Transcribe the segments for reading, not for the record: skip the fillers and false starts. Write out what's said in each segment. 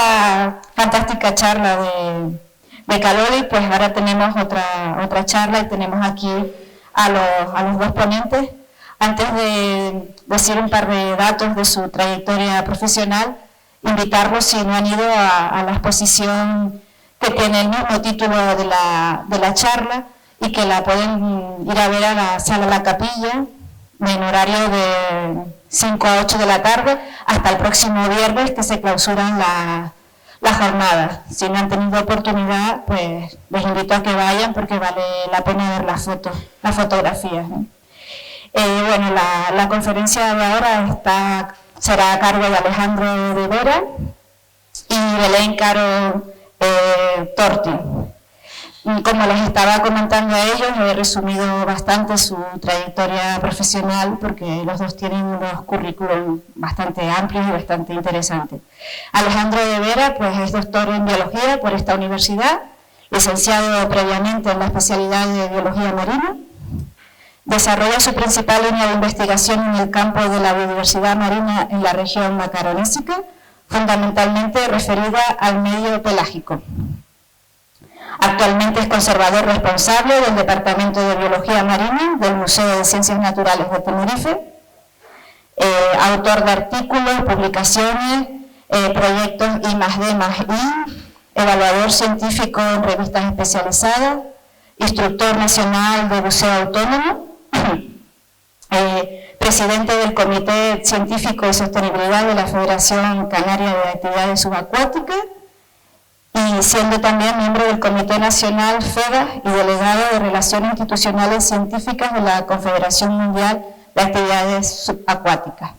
esta fantástica charla de Kalori, pues ahora tenemos otra charla y tenemos aquí a los dos ponentes. Antes de decir un par de datos de su trayectoria profesional, invitarlos, si no han ido, a la exposición que tiene el mismo título de la charla y que la pueden ir a ver a la Sala La Capilla en horario de 5 a 8 de la tarde hasta el próximo viernes, que se clausuran las jornadas. Si no han tenido oportunidad, pues les invito a que vayan porque vale la pena ver las fotografías, ¿no? Bueno, la conferencia de ahora será a cargo de Alejandro de Vera y Belén Caro Torti. Como les estaba comentando a ellos, he resumido bastante su trayectoria profesional porque los dos tienen unos currículum bastante amplios y bastante interesantes. Alejandro de Vera pues, es doctor en biología por esta universidad, licenciado previamente en la especialidad de biología marina. Desarrolla su principal línea de investigación en el campo de la biodiversidad marina en la región macaronésica, fundamentalmente referida al medio pelágico. Actualmente es conservador responsable del Departamento de Biología Marina del Museo de Ciencias Naturales de Tenerife, autor de artículos, publicaciones, proyectos I+D+I, evaluador científico en revistas especializadas, instructor nacional de buceo autónomo, presidente del Comité Científico de Sostenibilidad de la Federación Canaria de Actividades Subacuáticas y siendo también miembro del Comité Nacional FEDA y delegado de Relaciones Institucionales Científicas de la Confederación Mundial de Actividades Subacuáticas.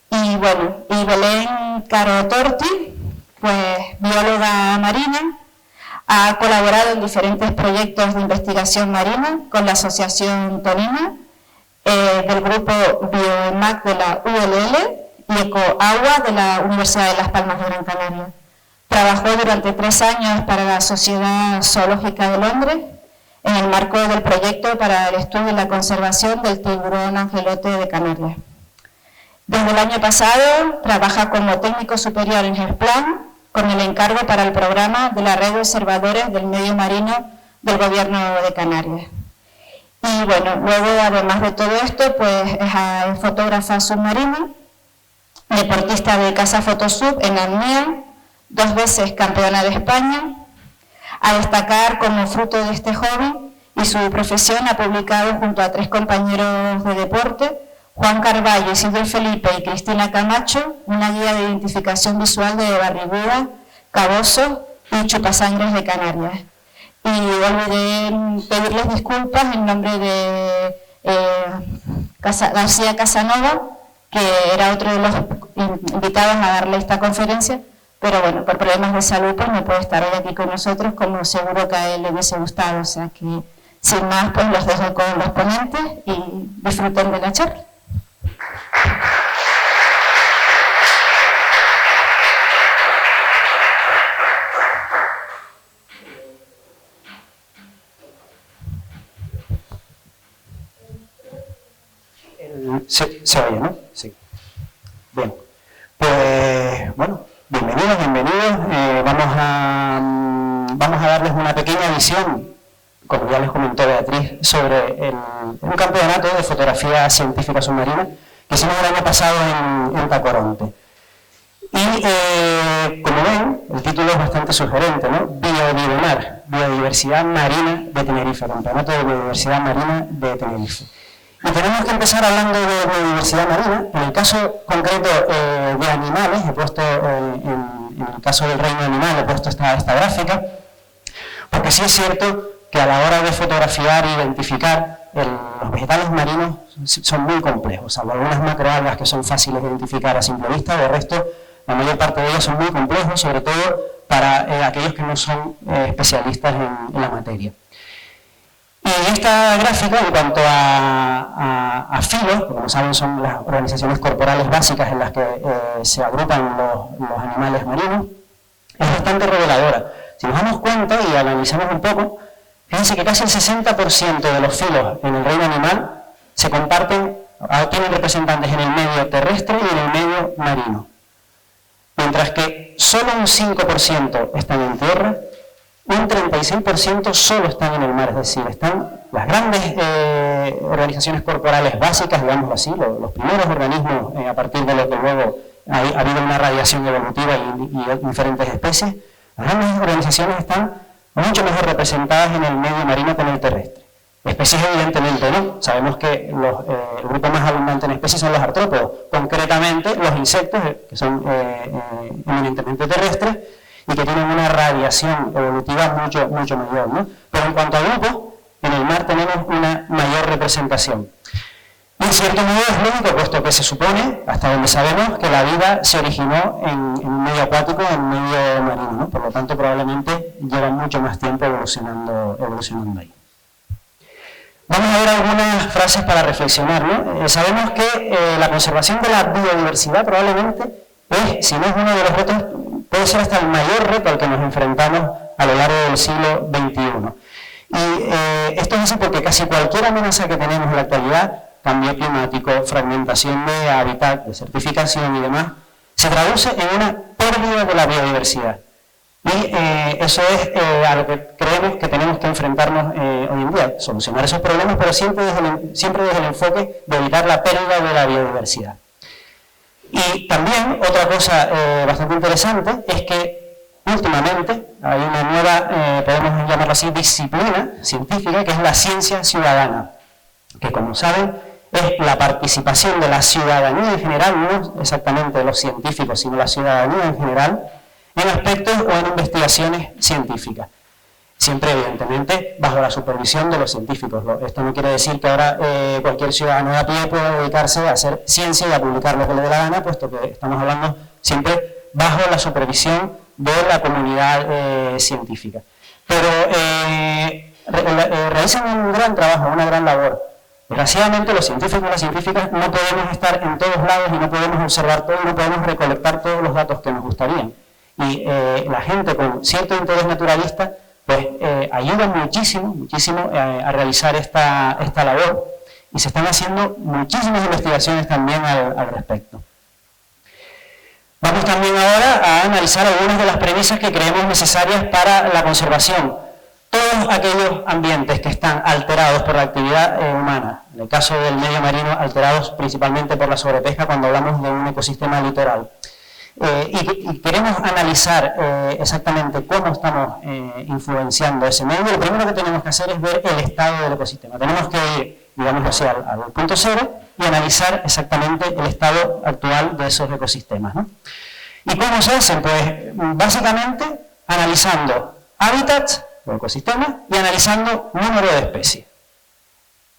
Y bueno, y Belén Caro Torti, pues bióloga marina, ha colaborado en diferentes proyectos de investigación marina con la Asociación Tonina, del grupo BioEMAC de la ULL y EcoAgua de la Universidad de Las Palmas de Gran Canaria. Trabajó durante 3 años para la Sociedad Zoológica de Londres en el marco del proyecto para el estudio y la conservación del tiburón angelote de Canarias. Desde el año pasado trabaja como técnico superior en GESPLAN con el encargo para el programa de la Red de Observadores del Medio Marino del Gobierno de Canarias. Y bueno, luego además de todo esto, pues es fotógrafa submarina, deportista de Casa Fotosub en apnea, 2 veces campeona de España. A destacar como fruto de este hobby y su profesión ha publicado junto a 3 compañeros de deporte, Juan Carballo, Isidro Felipe y Cristina Camacho, una guía de identificación visual de barrigudas, cabosos y chupasangres de Canarias. Y olvidé pedirles disculpas en nombre de García Casanova, que era otro de los invitados a darle esta conferencia, pero bueno, por problemas de salud pues no puede estar hoy aquí con nosotros, como seguro que a él le hubiese gustado. O sea que, sin más, pues los dejo con los ponentes y disfruten de la charla. Se oye, ¿no? Sí. Bien. Pues, bueno, bienvenidos. Vamos a darles una pequeña visión, como ya les comentó Beatriz, sobre un campeonato de fotografía científica submarina que hicimos el año pasado en Tacoronte. Y, como ven, el título es bastante sugerente, ¿no? Biodivemar, Biodiversidad Marina de Tenerife, Campeonato de Biodiversidad Marina de Tenerife. Y tenemos que empezar hablando de biodiversidad marina. En el caso concreto de animales, he puesto, en el caso del reino animal, he puesto esta gráfica, porque sí es cierto que a la hora de fotografiar e identificar los vegetales marinos son muy complejos, salvo algunas macroalgas que son fáciles de identificar a simple vista. De resto, la mayor parte de ellos son muy complejos, sobre todo para aquellos que no son especialistas en la materia. Y esta gráfica, en cuanto a filos, como saben son las organizaciones corporales básicas en las que se agrupan los animales marinos, es bastante reveladora. Si nos damos cuenta y analizamos un poco, fíjense que casi el 60% de los filos en el reino animal se comparten, tienen representantes en el medio terrestre y en el medio marino. Mientras mientras que solo un 5% están en tierra, un 36% solo están en el mar, es decir, están las grandes organizaciones corporales básicas, digámoslo así, los primeros organismos a partir de los que luego ha habido una radiación evolutiva y diferentes especies. Las grandes organizaciones están mucho mejor representadas en el medio marino que en el terrestre. Especies evidentemente no, sabemos que el grupo más abundante en especies son los artrópodos, concretamente los insectos, que son eminentemente terrestres y que tienen una radiación evolutiva mucho mayor, ¿no? Pero en cuanto a grupos, en el mar tenemos una mayor representación. Y en cierto modo es lógico, puesto que se supone, hasta donde sabemos, que la vida se originó en un medio acuático, en un medio marino, ¿no? Por lo tanto, probablemente lleva mucho más tiempo evolucionando ahí. Vamos a ver algunas frases para reflexionar, ¿no? Sabemos que la conservación de la biodiversidad probablemente es, si no es uno de los retos, puede ser hasta el mayor reto al que nos enfrentamos a lo largo del siglo XXI. Y esto es así porque casi cualquier amenaza que tenemos en la actualidad, cambio climático, fragmentación de hábitat, desertificación y demás, se traduce en una pérdida de la biodiversidad. Y eso es a lo que creemos que tenemos que enfrentarnos hoy en día, solucionar esos problemas, pero siempre desde el enfoque de evitar la pérdida de la biodiversidad. Y también otra cosa bastante interesante es que últimamente hay una nueva, podemos llamarla así, disciplina científica, que es la ciencia ciudadana, que como saben es la participación de la ciudadanía en general, no exactamente de los científicos, sino la ciudadanía en general, en aspectos o en investigaciones científicas. Siempre, evidentemente, bajo la supervisión de los científicos. Esto no quiere decir que ahora cualquier ciudadano de a pie pueda dedicarse a hacer ciencia y a publicar lo que le dé la gana, puesto que estamos hablando siempre bajo la supervisión de la comunidad científica. Pero realizan un gran trabajo, una gran labor. Desgraciadamente, los científicos y las científicas no podemos estar en todos lados y no podemos observar todo, no podemos recolectar todos los datos que nos gustarían. Y la gente con cierto interés naturalista pues ayuda muchísimo a realizar esta labor, y se están haciendo muchísimas investigaciones también al respecto. Vamos también ahora a analizar algunas de las premisas que creemos necesarias para la conservación. Todos aquellos ambientes que están alterados por la actividad humana, en el caso del medio marino, alterados principalmente por la sobrepesca cuando hablamos de un ecosistema litoral. Y queremos analizar exactamente cómo estamos influenciando ese medio. Lo primero que tenemos que hacer es ver el estado del ecosistema. Tenemos que ir, digamos así, al punto cero y analizar exactamente el estado actual de esos ecosistemas, ¿no? ¿Y cómo se hacen? Pues básicamente analizando hábitats o ecosistemas y analizando número de especies.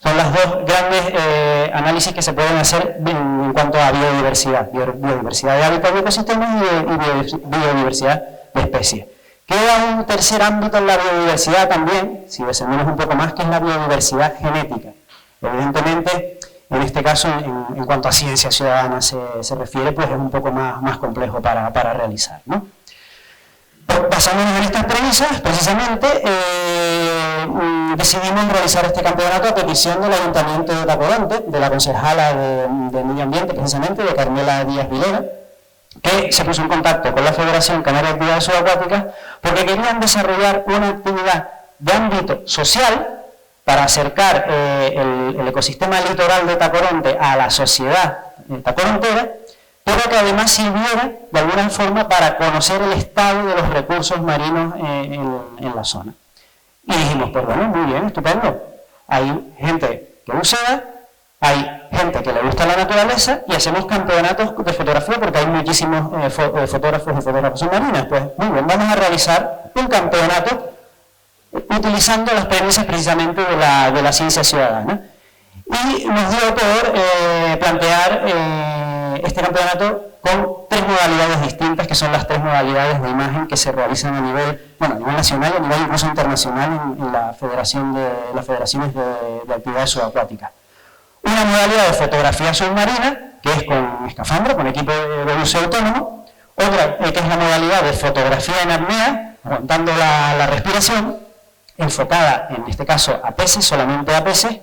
Son las dos grandes análisis que se pueden hacer en cuanto a biodiversidad. Biodiversidad de hábitats y ecosistemas y biodiversidad de especies. Queda un tercer ámbito en la biodiversidad también, si descendemos un poco más, que es la biodiversidad genética. Evidentemente, en este caso, en cuanto a ciencia ciudadana se refiere, pues es un poco más complejo para realizar, ¿no? Basándonos en estas premisas, precisamente, decidimos realizar este campeonato a petición del Ayuntamiento de Tacoronte, de la concejala de Medio Ambiente, precisamente, de Carmela Díaz Vilera, que se puso en contacto con la Federación Canaria de Actividades Subacuáticas porque querían desarrollar una actividad de ámbito social para acercar el ecosistema litoral de Tacoronte a la sociedad tacorontera, pero que además sirviera de alguna forma para conocer el estado de los recursos marinos en la zona. Y dijimos, pues bueno, muy bien, estupendo. Hay gente que bucea, hay gente que le gusta la naturaleza y hacemos campeonatos de fotografía porque hay muchísimos fotógrafos y fotógrafas submarinas. Pues muy bien, vamos a realizar un campeonato utilizando las premisas precisamente de la ciencia ciudadana. Y nos dio por plantear este campeonato con tres modalidades distintas, que son las tres modalidades de imagen que se realizan a nivel nacional y a nivel incluso internacional en las federaciones de actividades subacuáticas. Una modalidad de fotografía submarina, que es con escafandra, con equipo de buceo autónomo. Otra, que es la modalidad de fotografía en apnea, aguantando la respiración, enfocada en este caso a peces, solamente a peces.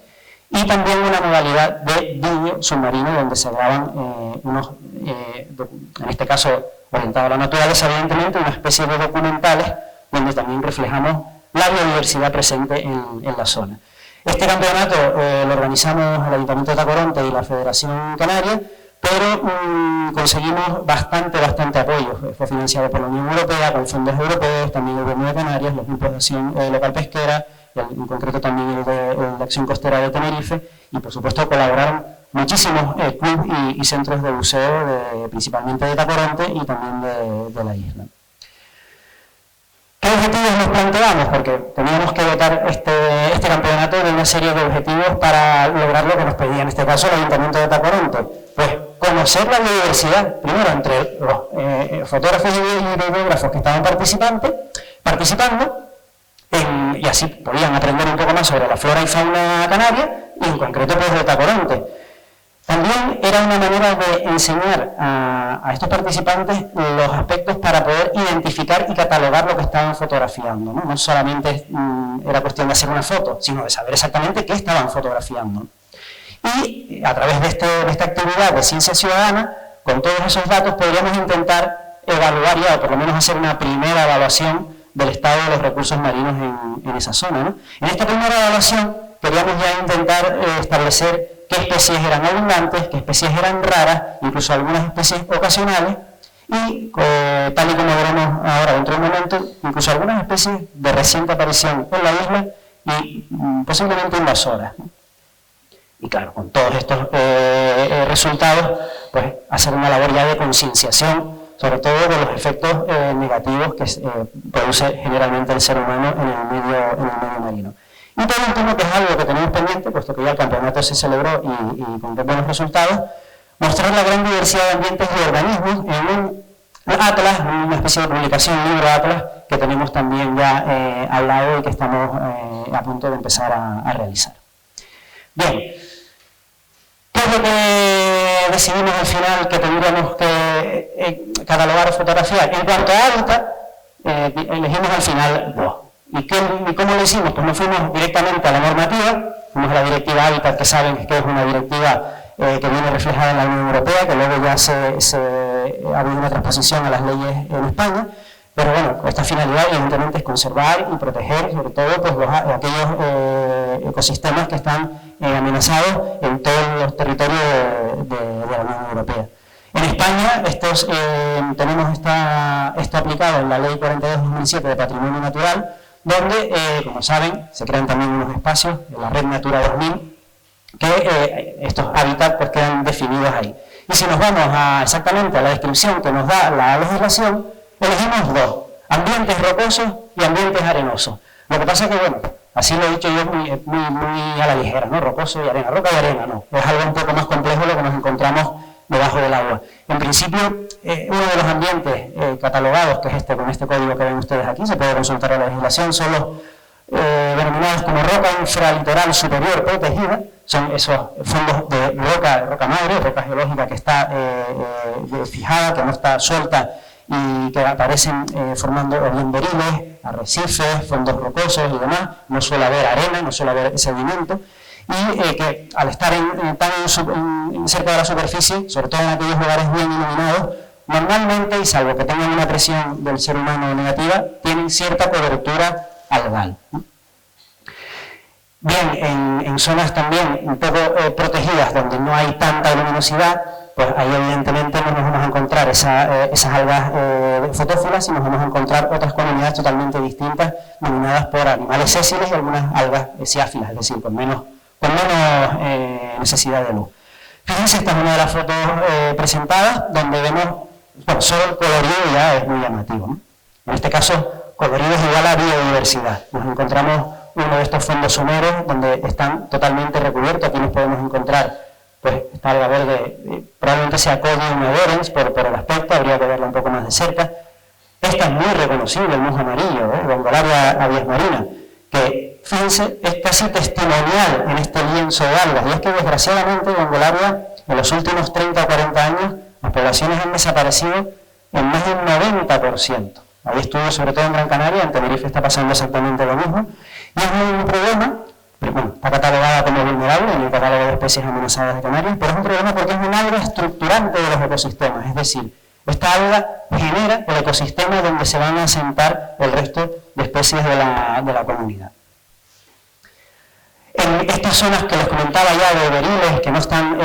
Y también una modalidad de vídeo submarino donde se graban en este caso orientado a la naturaleza, evidentemente, una especie de documentales donde también reflejamos la biodiversidad presente en la zona. Este campeonato lo organizamos el Ayuntamiento de Tacoronte y la Federación Canaria, pero conseguimos bastante apoyo. Fue financiado por la Unión Europea, con fondos europeos, también el Gobierno de Canarias, los grupos de acción local pesquera, en concreto también el de Acción Costera de Tenerife, y por supuesto colaboraron muchísimos clubes y centros de buceo, principalmente de Tacoronte y también de la isla. ¿Qué objetivos nos planteamos? Porque teníamos que dotar este campeonato de una serie de objetivos para lograr lo que nos pedía en este caso el Ayuntamiento de Tacoronte. Pues conocer la biodiversidad, primero entre los fotógrafos y videógrafos que estaban participando, y así podían aprender un poco más sobre la flora y fauna canaria, y en concreto pues de Tacoronte. También era una manera de enseñar a estos participantes los aspectos para poder identificar y catalogar lo que estaban fotografiando, ¿no? No solamente era cuestión de hacer una foto, sino de saber exactamente qué estaban fotografiando. Y a través de esta actividad de ciencia ciudadana, con todos esos datos, podríamos intentar evaluar ya, o por lo menos hacer una primera evaluación del estado de los recursos marinos en esa zona, ¿no? En esta primera evaluación queríamos ya intentar establecer qué especies eran abundantes, qué especies eran raras, incluso algunas especies ocasionales, y tal y como veremos ahora dentro de un momento, incluso algunas especies de reciente aparición en la isla y posiblemente invasoras. Y claro, con todos estos resultados, pues hacer una labor ya de concienciación, sobre todo de los efectos negativos que produce generalmente el ser humano en el medio marino. Y por último, que es algo que tenemos pendiente, puesto que ya el campeonato se celebró y con buenos resultados, mostrar la gran diversidad de ambientes y organismos en un atlas, una especie de publicación, un libro atlas, que tenemos también ya al lado y que estamos a punto de empezar a realizar. Bien, ¿qué es lo que decidimos al final que tendríamos que catalogar o fotografiar? En cuanto a hábitat, elegimos al final dos. ¿Y cómo lo hicimos? Pues nos fuimos directamente a la normativa, fuimos a la directiva Hábitat, que saben que es una directiva que viene reflejada en la Unión Europea, que luego ya ha habido una transposición a las leyes en España, pero bueno, esta finalidad evidentemente es conservar y proteger sobre todo pues, aquellos ecosistemas que están amenazados en todos los territorios de la Unión Europea. En España tenemos esto aplicado en la Ley 42/2007 de Patrimonio Natural, donde, como saben, se crean también unos espacios en la Red Natura 2000, que estos hábitats pues, quedan definidos ahí. Y si nos vamos exactamente a la descripción que nos da la legislación, elegimos dos, ambientes rocosos y ambientes arenosos. Lo que pasa es que, bueno, así lo he dicho yo muy a la ligera, ¿no? Rocoso y arena, roca y arena, no. Es algo un poco más complejo lo que nos encontramos debajo del agua. En principio, uno de los ambientes catalogados, que es con este código que ven ustedes aquí, se puede consultar en la legislación, son los denominados como roca infralitoral superior protegida, son esos fondos de roca madre, roca geológica que está fijada, que no está suelta y que aparecen formando o bien beriles, arrecifes, fondos rocosos y demás. No suele haber arena, no suele haber sedimento, y que al estar tan cerca de la superficie, sobre todo en aquellos lugares bien iluminados, normalmente, y salvo que tengan una presión del ser humano negativa, tienen cierta cobertura algal. Bien, en zonas también un poco protegidas, donde no hay tanta luminosidad, pues ahí evidentemente no nos vamos a encontrar esas algas fotófilas, y nos vamos a encontrar otras comunidades totalmente distintas, dominadas por animales sésiles y algunas algas siáfilas, es decir, con menos necesidad de luz. Fíjense, esta es una de las fotos presentadas, donde vemos, bueno, solo el colorido ya es muy llamativo, ¿no? En este caso, colorido es igual a biodiversidad. Nos encontramos uno de estos fondos someros donde están totalmente recubiertos. Aquí nos podemos encontrar, pues, esta alga verde, probablemente sea Codium odoens por el aspecto, habría que verla un poco más de cerca. Esta es muy reconocible, el musgo amarillo, Gongolaria abies marina, que, fíjense, es casi testimonial en este lienzo de algas, y es que desgraciadamente Gongolaria, en los últimos 30 o 40 años, las poblaciones han desaparecido en más de un 90%. Hay estudios sobre todo en Gran Canaria, en Tenerife está pasando exactamente lo mismo, y es un problema, pero bueno, está catalogada como vulnerable en el catálogo de especies amenazadas de Canarias, pero es un problema porque es un alga estructurante de los ecosistemas, es decir, Esta alga genera el ecosistema donde se van a asentar el resto de especies de la comunidad. En estas zonas que les comentaba ya de beriles, que no están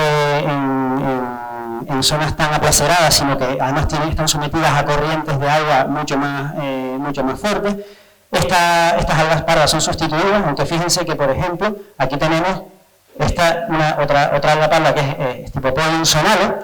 en zonas tan aplaceradas, sino que además están sometidas a corrientes de agua mucho más fuertes, estas algas pardas son sustituidas, aunque fíjense que, por ejemplo, aquí tenemos otra alga parda que es Typhopodium sonale,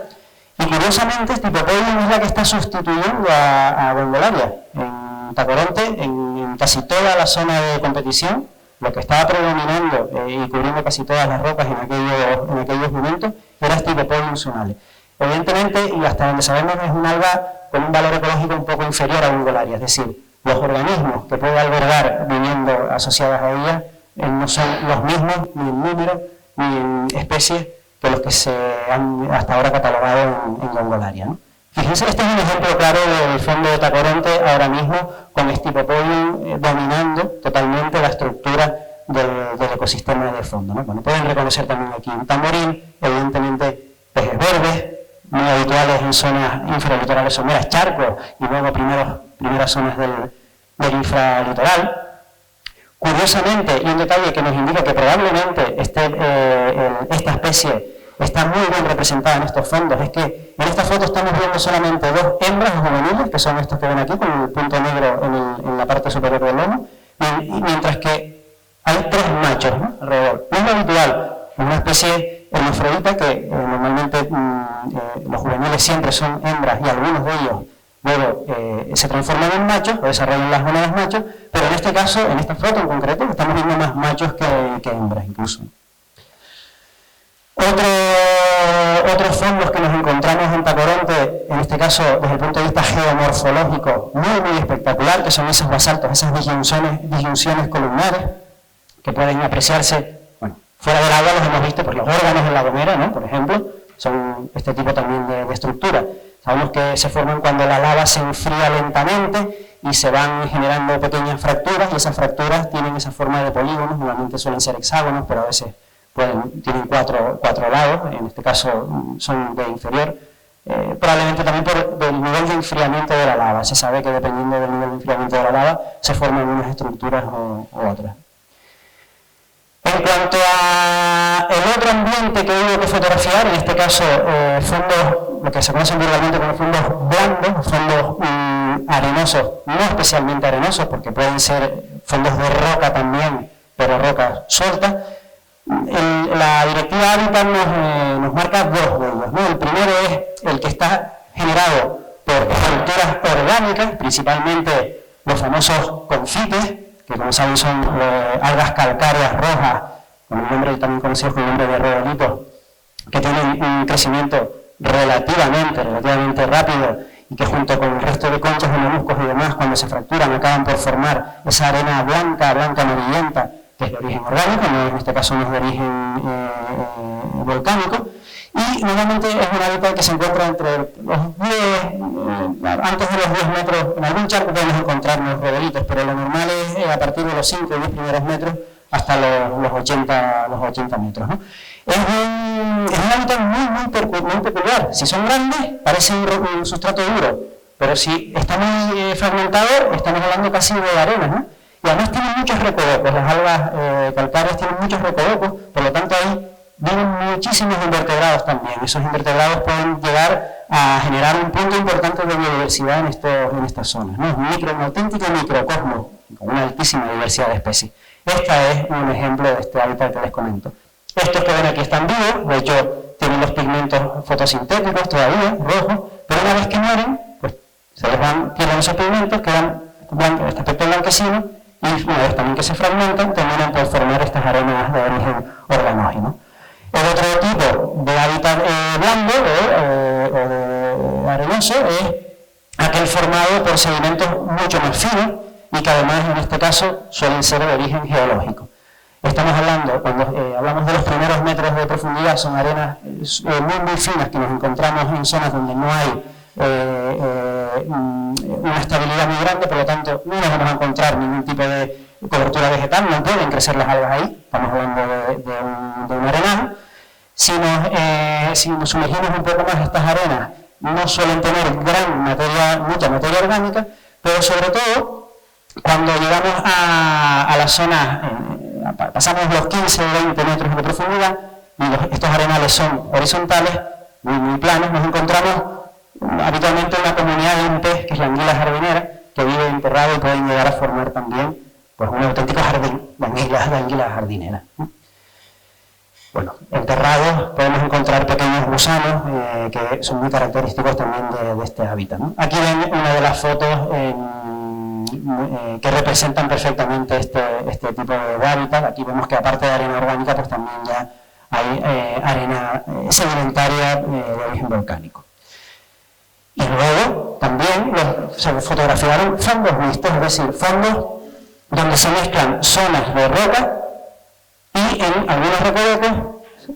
y curiosamente Typhopodium es la que está sustituyendo a Gondolaria. En Tacoronte, en casi toda la zona de competición, lo que estaba predominando y cubriendo casi todas las rocas en aquellos momentos era Typhopodium sonale. Evidentemente, y hasta donde sabemos, es un alga con un valor ecológico un poco inferior a Gondolaria, es decir, los organismos que puede albergar viviendo asociadas a ella no son los mismos ni en número ni en especies que los que se han hasta ahora catalogado en Gondolaria, ¿no? Fíjense, este es un ejemplo claro del fondo de Tacoronte ahora mismo, con Typhopodium dominando totalmente la estructura del ecosistema del fondo, ¿no? Bueno, pueden reconocer también aquí un tamborín, evidentemente peces verdes, muy habituales en zonas infralitorales someras, charcos, y luego primeras zonas del infralitoral. Curiosamente, y un detalle que nos indica que probablemente esta especie está muy bien representada en estos fondos, es que en esta foto estamos viendo solamente dos hembras juveniles, que son estos que ven aquí, con el punto negro en la parte superior del lomo, mientras que hay tres machos, ¿no?, alrededor. No es lo habitual, es una especie hermafrodita que normalmente los juveniles siempre son hembras y algunos de ellos luego se transforman en machos o desarrollan las gonadas machos, pero en este caso, en esta foto en concreto, estamos viendo más machos que hembras incluso. Otros fondos que nos encontramos en Tacoronte, en este caso desde el punto de vista geomorfológico, muy espectacular, que son esos basaltos, esas disyunciones columnares, que pueden apreciarse, bueno, fuera del agua los hemos visto por los órganos en La Gomera, ¿no?, por ejemplo, son este tipo también de estructura. Sabemos que se forman cuando la lava se enfría lentamente y se van generando pequeñas fracturas, y esas fracturas tienen esa forma de polígonos, normalmente suelen ser hexágonos, pero a veces tienen cuatro lados, en este caso son de inferior, probablemente también por el nivel de enfriamiento de la lava. Se sabe que dependiendo del nivel de enfriamiento de la lava se forman unas estructuras o otras. En cuanto a el otro ambiente que hubo que fotografiar, en este caso fondos, lo que se conocen vulgarmente como fondos blandos, fondos arenosos, no especialmente arenosos, porque pueden ser fondos de roca también, pero roca suelta. La directiva Hábitat nos marca dos de ellos, ¿no? El primero es el que está generado por estructuras orgánicas, principalmente los famosos confites, que como saben son algas calcáreas rojas, con el nombre también conocido como el nombre de rodolitos, que tienen un crecimiento relativamente rápido, y que junto con el resto de conchas de moluscos y demás, cuando se fracturan, acaban por formar esa arena blanca amarillenta, que es de origen orgánico, no, en este caso no es de origen volcánico, y normalmente es un hábitat que se encuentra entre los 10, antes de los 10 metros, en algún charco podemos encontrar los rodolitos, pero lo normal es a partir de los 5 o 10 primeros metros hasta los 80 metros, ¿no? Es un hábitat muy peculiar. Si son grandes, parece un sustrato duro, pero si está muy fragmentado, estamos hablando casi de arena, ¿no? Y además tienen muchos recovecos, las algas calcáreas tienen muchos recovecos, por lo tanto ahí viven muchísimos invertebrados también. Esos invertebrados pueden llegar a generar un punto importante de biodiversidad en estas zonas, ¿no? Es un auténtico microcosmos, con una altísima diversidad de especies. Esta es un ejemplo de este hábitat que les comento. Estos que ven aquí están vivos, de hecho tienen los pigmentos fotosintéticos todavía, rojos, pero una vez que mueren, pues se les pierden esos pigmentos, quedan este aspecto blanquecino, y una vez también que se fragmentan, terminan por formar estas arenas de origen organógeno. El otro tipo de hábitat blando o de arenoso es aquel formado por sedimentos mucho más finos y que además en este caso suelen ser de origen geológico. Estamos hablando, cuando hablamos de los primeros metros de profundidad, son arenas muy finas que nos encontramos en zonas donde no hay una estabilidad muy grande, por lo tanto no nos vamos a encontrar ningún tipo de cobertura vegetal, no pueden crecer las algas ahí, estamos hablando de un arenal. Si nos sumergimos un poco más estas arenas, no suelen tener mucha materia orgánica, pero sobre todo cuando llegamos a la zona, pasamos los 15 o 20 metros de profundidad y estos arenales son horizontales, muy planos, nos encontramos habitualmente una comunidad de un pez, que es la anguila jardinera, que vive enterrado y pueden llegar a formar también pues, un auténtico jardín, la anguila jardinera. Bueno, enterrados podemos encontrar pequeños gusanos que son muy característicos también de este hábitat, ¿no? Aquí ven una de las fotos que representan perfectamente este tipo de hábitat. Aquí vemos que aparte de arena orgánica, pues también ya hay arena sedimentaria de origen volcánico. Y luego también se fotografiaron fondos mixtos, es decir, fondos donde se mezclan zonas de roca y en algunos recovecos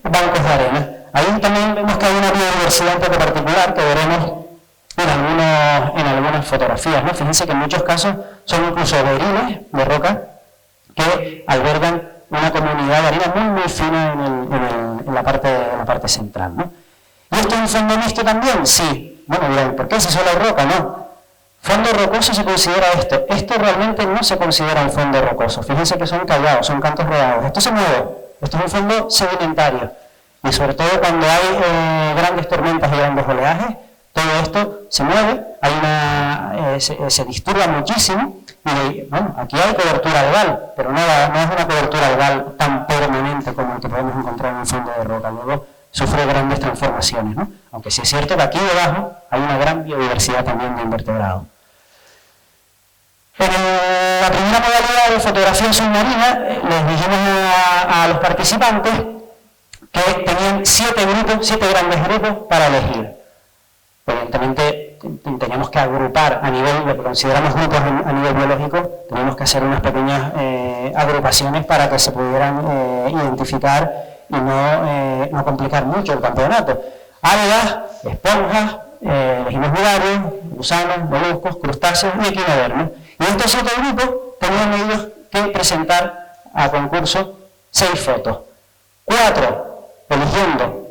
bancos de arena. Ahí también vemos que hay una biodiversidad un poco particular que veremos en algunas fotografías, ¿no? Fíjense que en muchos casos son incluso berines de roca que albergan una comunidad de arena muy fina en la parte central, ¿no? ¿Y esto es un fondo mixto también? Sí. Bueno, dirán, ¿por qué si solo hay roca? No. Fondo rocoso se considera esto. Esto realmente no se considera un fondo rocoso. Fíjense que son callados, son cantos rodados. Esto se mueve. Esto es un fondo sedimentario. Y sobre todo cuando hay grandes tormentas y grandes oleajes, todo esto se mueve, se disturba muchísimo. Y bueno, aquí hay cobertura algal, pero no es una cobertura algal tan permanente como el que podemos encontrar en un fondo de roca. Luego sufre grandes transformaciones, ¿no? Aunque sí es cierto que aquí debajo hay una gran biodiversidad también de invertebrados. En la primera modalidad de fotografía submarina les dijimos a los participantes que tenían 7 grandes grupos para elegir. Evidentemente teníamos que agrupar a nivel, lo que consideramos grupos a nivel biológico, teníamos que hacer unas pequeñas agrupaciones para que se pudieran identificar y no complicar mucho el campeonato. Algas, esponjas, elegimos nidarios, gusanos, moluscos, crustáceos y equinodermos. Y estos 7 grupos tenían ellos que presentar a concurso 6 fotos. 4 eligiendo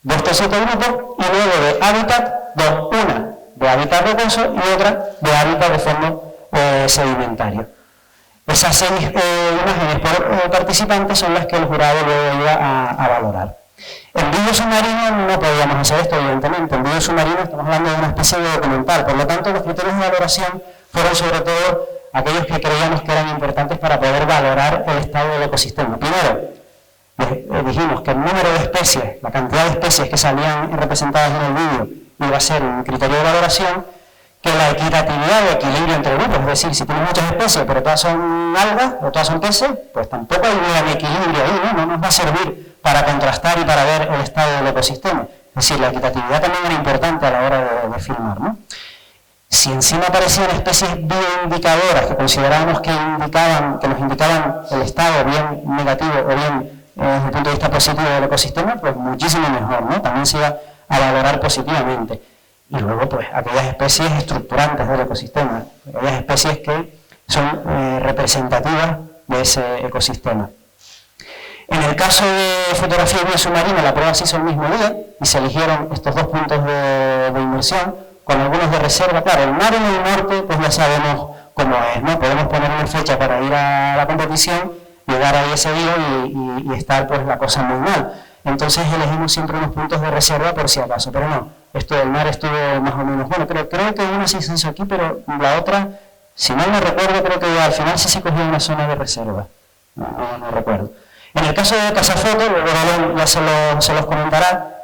de estos 7 grupos y luego de hábitat 2, una de hábitat rocoso y otra de hábitat de fondo sedimentario. Esas 6 imágenes por participante son las que el jurado luego iba a valorar. En vídeo submarino no podíamos hacer esto, evidentemente. En vídeo submarino estamos hablando de una especie de documental, por lo tanto los criterios de valoración fueron sobre todo aquellos que creíamos que eran importantes para poder valorar el estado del ecosistema. Primero, dijimos que el número de especies, la cantidad de especies que salían representadas en el vídeo iba a ser un criterio de valoración, que la equitatividad o equilibrio entre grupos, es decir, si tienes muchas especies pero todas son algas o todas son peces, pues tampoco hay un gran equilibrio ahí, ¿no? No nos va a servir para contrastar y para ver el estado del ecosistema. Es decir, la equitatividad también era importante a la hora de filmar, ¿no? Si encima aparecían especies bioindicadoras que considerábamos que nos indicaban el estado bien negativo o bien desde el punto de vista positivo del ecosistema, pues muchísimo mejor, ¿no? También se iba a valorar positivamente. Y luego, pues, aquellas especies estructurantes del ecosistema, aquellas especies que son representativas de ese ecosistema. En el caso de fotografía biosubmarina, la prueba se hizo el mismo día y se eligieron estos 2 puntos de inmersión, con algunos de reserva. Claro, el mar en el norte, pues ya sabemos cómo es, ¿no? Podemos poner una fecha para ir a la competición, llegar ahí ese día y estar, pues, la cosa muy mal. Entonces elegimos siempre unos puntos de reserva por si acaso, pero no, esto del mar estuvo más o menos bueno, creo que una sí se hizo aquí, pero la otra, si mal no recuerdo, creo que al final sí se cogió una zona de reserva, no recuerdo. En el caso de Casafoto, luego ya se los comentará,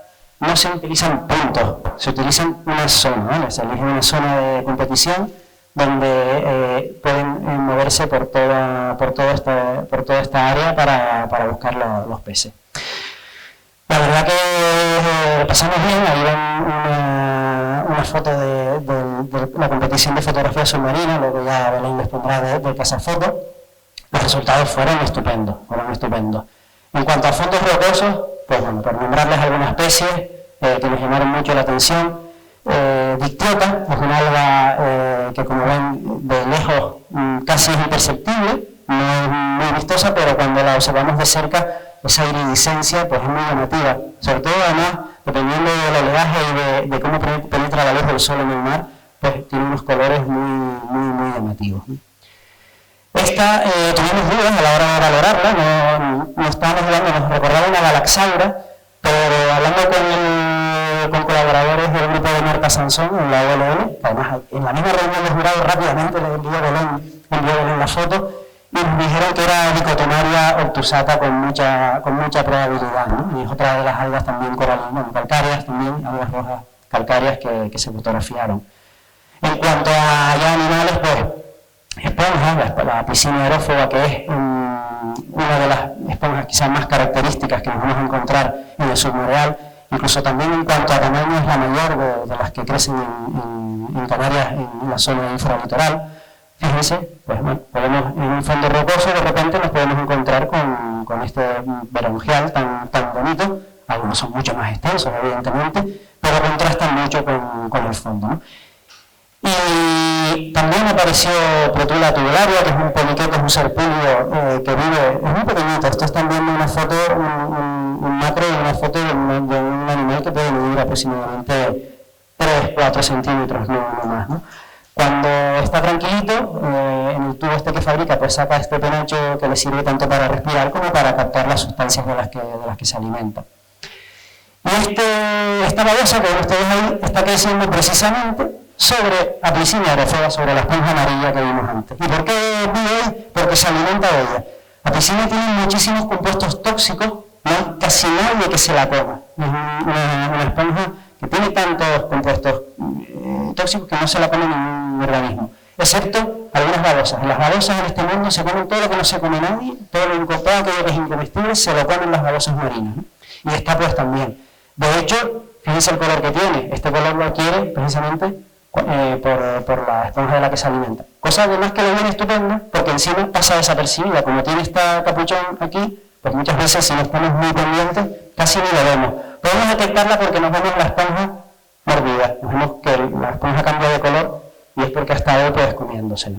no se utilizan puntos, se utilizan una zona, ¿vale? Se elige una zona de competición donde pueden moverse por toda esta área para buscar los peces. La verdad que pasamos bien, ahí ven una foto de la competición de fotografía submarina, luego ya Belén les pondrá de Casafoto. Los resultados fueron estupendos. En cuanto a fondos rocosos, pues bueno, por nombrarles algunas especies que nos llamaron mucho la atención, Dictiota es una alga que, como ven, de lejos casi es imperceptible, no es muy vistosa, pero cuando la observamos de cerca esa iridiscencia pues es muy llamativa, sobre todo además, dependiendo del oleaje y de cómo penetra la luz del sol en el mar, pues tiene unos colores muy llamativos. Esta, tuvimos dudas a la hora de valorarla, no estábamos hablando, nos recordaba una galaxaura, pero hablando con colaboradores del grupo de Marta Sansón en la ULL, además en la misma reunión de jurado rápidamente les envió Belén la foto, y nos dijeron que era Dicotomaria obtusata con mucha probabilidad, ¿no? Y es otra de las algas también calcáreas, también algas rojas calcáreas que se fotografiaron. En cuanto a ya animales, pues esponjas, la piscina aerófoba, que es una de las esponjas quizás más características que nos vamos a encontrar en el submareal, incluso también en cuanto a tamaño es la mayor de las que crecen en Canarias, en la zona infralitoral. Fíjense, pues bueno, en un fondo rocoso de repente nos podemos encontrar con este berenjenal tan bonito. Algunos son mucho más extensos, evidentemente, pero contrastan mucho con el fondo, ¿no? Y también apareció Protula tubularia, que es un poliqueto, es un serpulio que vive, es muy pequeñito. Esto están viendo una foto, un macro y una foto de un animal que puede medir aproximadamente 3-4 centímetros, no más, ¿no? Cuando está tranquilito, en el tubo este que fabrica, pues saca este penacho que le sirve tanto para respirar como para captar las sustancias de las que se alimenta. Y esta babosa que ven ustedes ahí está creciendo precisamente sobre Aplysinia aerófoba, sobre la esponja amarilla que vimos antes. ¿Y por qué vive ahí? Porque se alimenta de ella. Aplysinia tiene muchísimos compuesos tóxicos, no hay casi nadie que se la coma. Es una esponja que tiene tantos compuestos tóxicos que no se la come ningún organismo, excepto algunas babosas. Las babosas en este mundo se comen todo lo que no se come nadie, todo aquello que es incomestible se lo comen las babosas marinas, ¿no? Y esta pues también. De hecho, fíjense el color que tiene. Este color lo adquiere precisamente por la esponja de la que se alimenta. Cosa además que le viene estupenda, porque encima pasa desapercibida. Como tiene esta capuchón aquí, pues muchas veces si no estamos muy pendientes, casi ni lo vemos. Podemos detectarla porque nos vemos la esponja mordida. Nos vemos que la esponja cambia de color y es porque ha estado pues comiéndosela.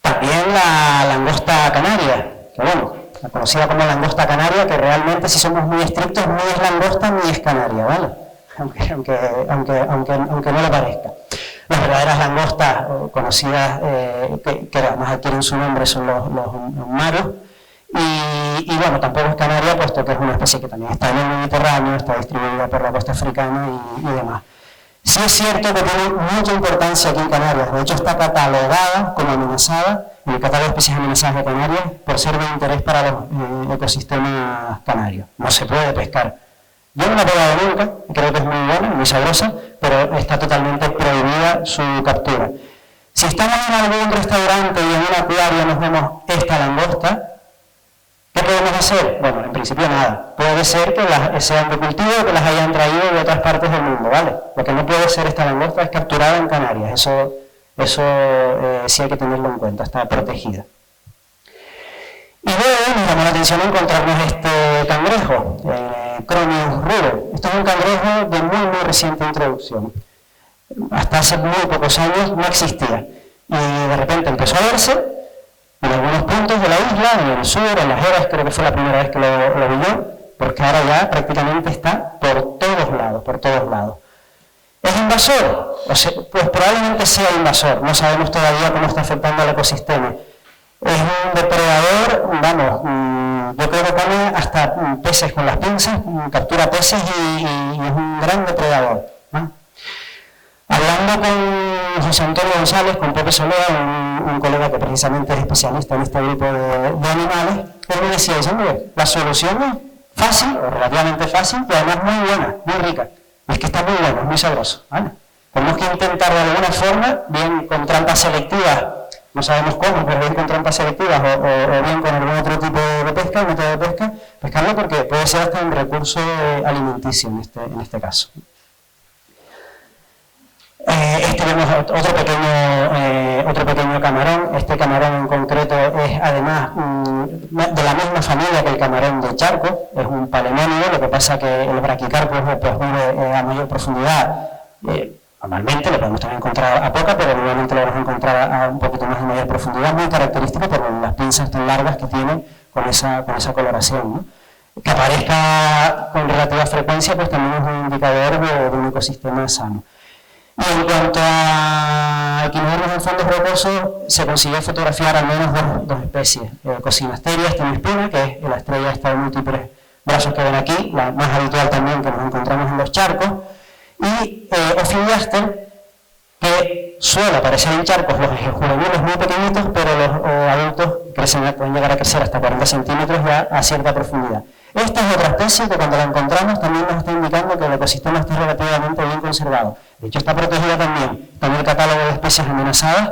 También la langosta canaria, que bueno, la conocida como langosta canaria, que realmente si somos muy estrictos ni es langosta ni es canaria, ¿vale? Aunque no lo parezca. Las verdaderas langostas conocidas, que además adquieren su nombre, son los maros. Y bueno, tampoco es canaria, puesto que es una especie que también está en el Mediterráneo, está distribuida por la costa africana y demás. Sí es cierto que tiene mucha importancia aquí en Canarias, de hecho está catalogada como amenazada en el catálogo de especies amenazadas de Canarias por ser de interés para los ecosistemas canarios. No se puede pescar. Yo no la he probado nunca, creo que es muy buena, muy sabrosa, pero está totalmente prohibida su captura. Si estamos en algún restaurante y en un acuario nos vemos esta langosta, ¿qué podemos hacer? Bueno, en principio nada. Puede ser que sean de cultivo o que las hayan traído de otras partes del mundo, ¿vale? Lo que no puede ser esta langosta es capturada en Canarias. Eso sí hay que tenerlo en cuenta, está protegida. Y luego nos llamó la atención encontrarnos este cangrejo, Cronius rubro. Esto es un cangrejo de muy reciente introducción. Hasta hace muy pocos años no existía. Y de repente empezó a verse en algunos puntos de la isla, en el sur, en las Heras, creo que fue la primera vez que lo vi yo, porque ahora ya prácticamente está por todos lados. ¿Es invasor? Pues probablemente sea invasor, no sabemos todavía cómo está afectando al ecosistema. Es un depredador, vamos, yo creo que come hasta peces con las pinzas, captura peces y es un gran depredador, ¿no? Hablando con José Antonio González, con Pepe Solea, un colega que precisamente es especialista en este grupo de animales, él me decía, hombre, la solución es fácil, o relativamente fácil, y además muy buena, muy rica. Es que está muy bueno, muy sabroso, ¿vale? Tenemos que intentar de alguna forma, bien con trampas selectivas, no sabemos cómo, pero bien con trampas selectivas o bien con algún otro tipo de pesca, método de pesca, pescarlo porque puede ser hasta un recurso alimenticio en este caso. Vemos otro pequeño camarón. Este camarón en concreto es además de la misma familia que el camarón de charco, es un palemónido, lo que pasa que el braquicarpus pues vive a mayor profundidad. Normalmente lo podemos también encontrar a poca, pero normalmente lo vamos a encontrar a un poquito más de mayor profundidad, muy característico por las pinzas tan largas que tiene con esa coloración, ¿no? Que aparezca con relativa frecuencia, pues también es un indicador de un ecosistema sano. Y en cuanto a equinodermos en fondos rocosos, se consiguió fotografiar al menos dos especies. Cocinasterias temispina, que es la estrella esta de múltiples brazos que ven aquí, la más habitual también que nos encontramos en los charcos, y Ophidiaster, que suele aparecer en charcos los juveniles muy pequeñitos, pero los adultos pueden llegar a crecer hasta 40 centímetros ya a cierta profundidad. Esta es otra especie que cuando la encontramos también nos está indicando que el ecosistema está relativamente bien conservado. De hecho está protegida también en el catálogo de especies amenazadas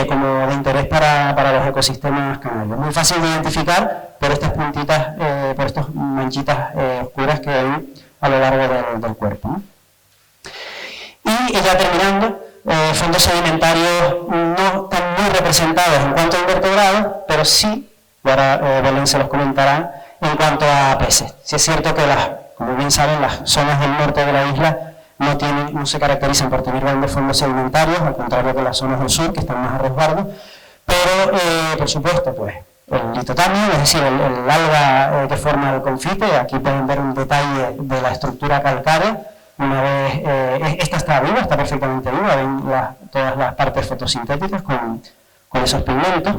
como de interés para los ecosistemas canarios. Muy fácil de identificar por estas puntitas, por estas manchitas oscuras que hay a lo largo del cuerpo, ¿no? Y ya terminando, fondos sedimentarios no están muy representados en cuanto a invertebrados, pero sí, y ahora Belén se los comentará, en cuanto a peces. Sí es cierto que, como bien saben, las zonas del norte de la isla no se caracterizan por tener grandes fondos sedimentarios, al contrario que las zonas del sur, que están más a resguardo, pero, por supuesto, pues, el litotamio, es decir, el alga que forma el confite, aquí pueden ver un detalle de la estructura calcárea. Una vez, esta está viva, está perfectamente viva, ven todas las partes fotosintéticas con esos pigmentos.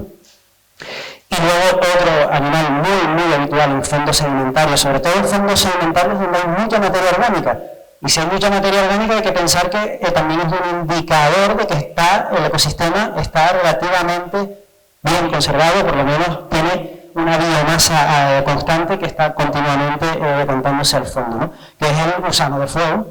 Y luego otro animal muy habitual en fondos sedimentarios, sobre todo en fondos sedimentarios donde hay mucha materia orgánica. Y si hay mucha materia orgánica hay que pensar que también es un indicador de que el ecosistema está relativamente bien conservado, por lo menos tiene una biomasa constante que está continuamente decantándose al fondo, ¿no? Que es el gusano de fuego.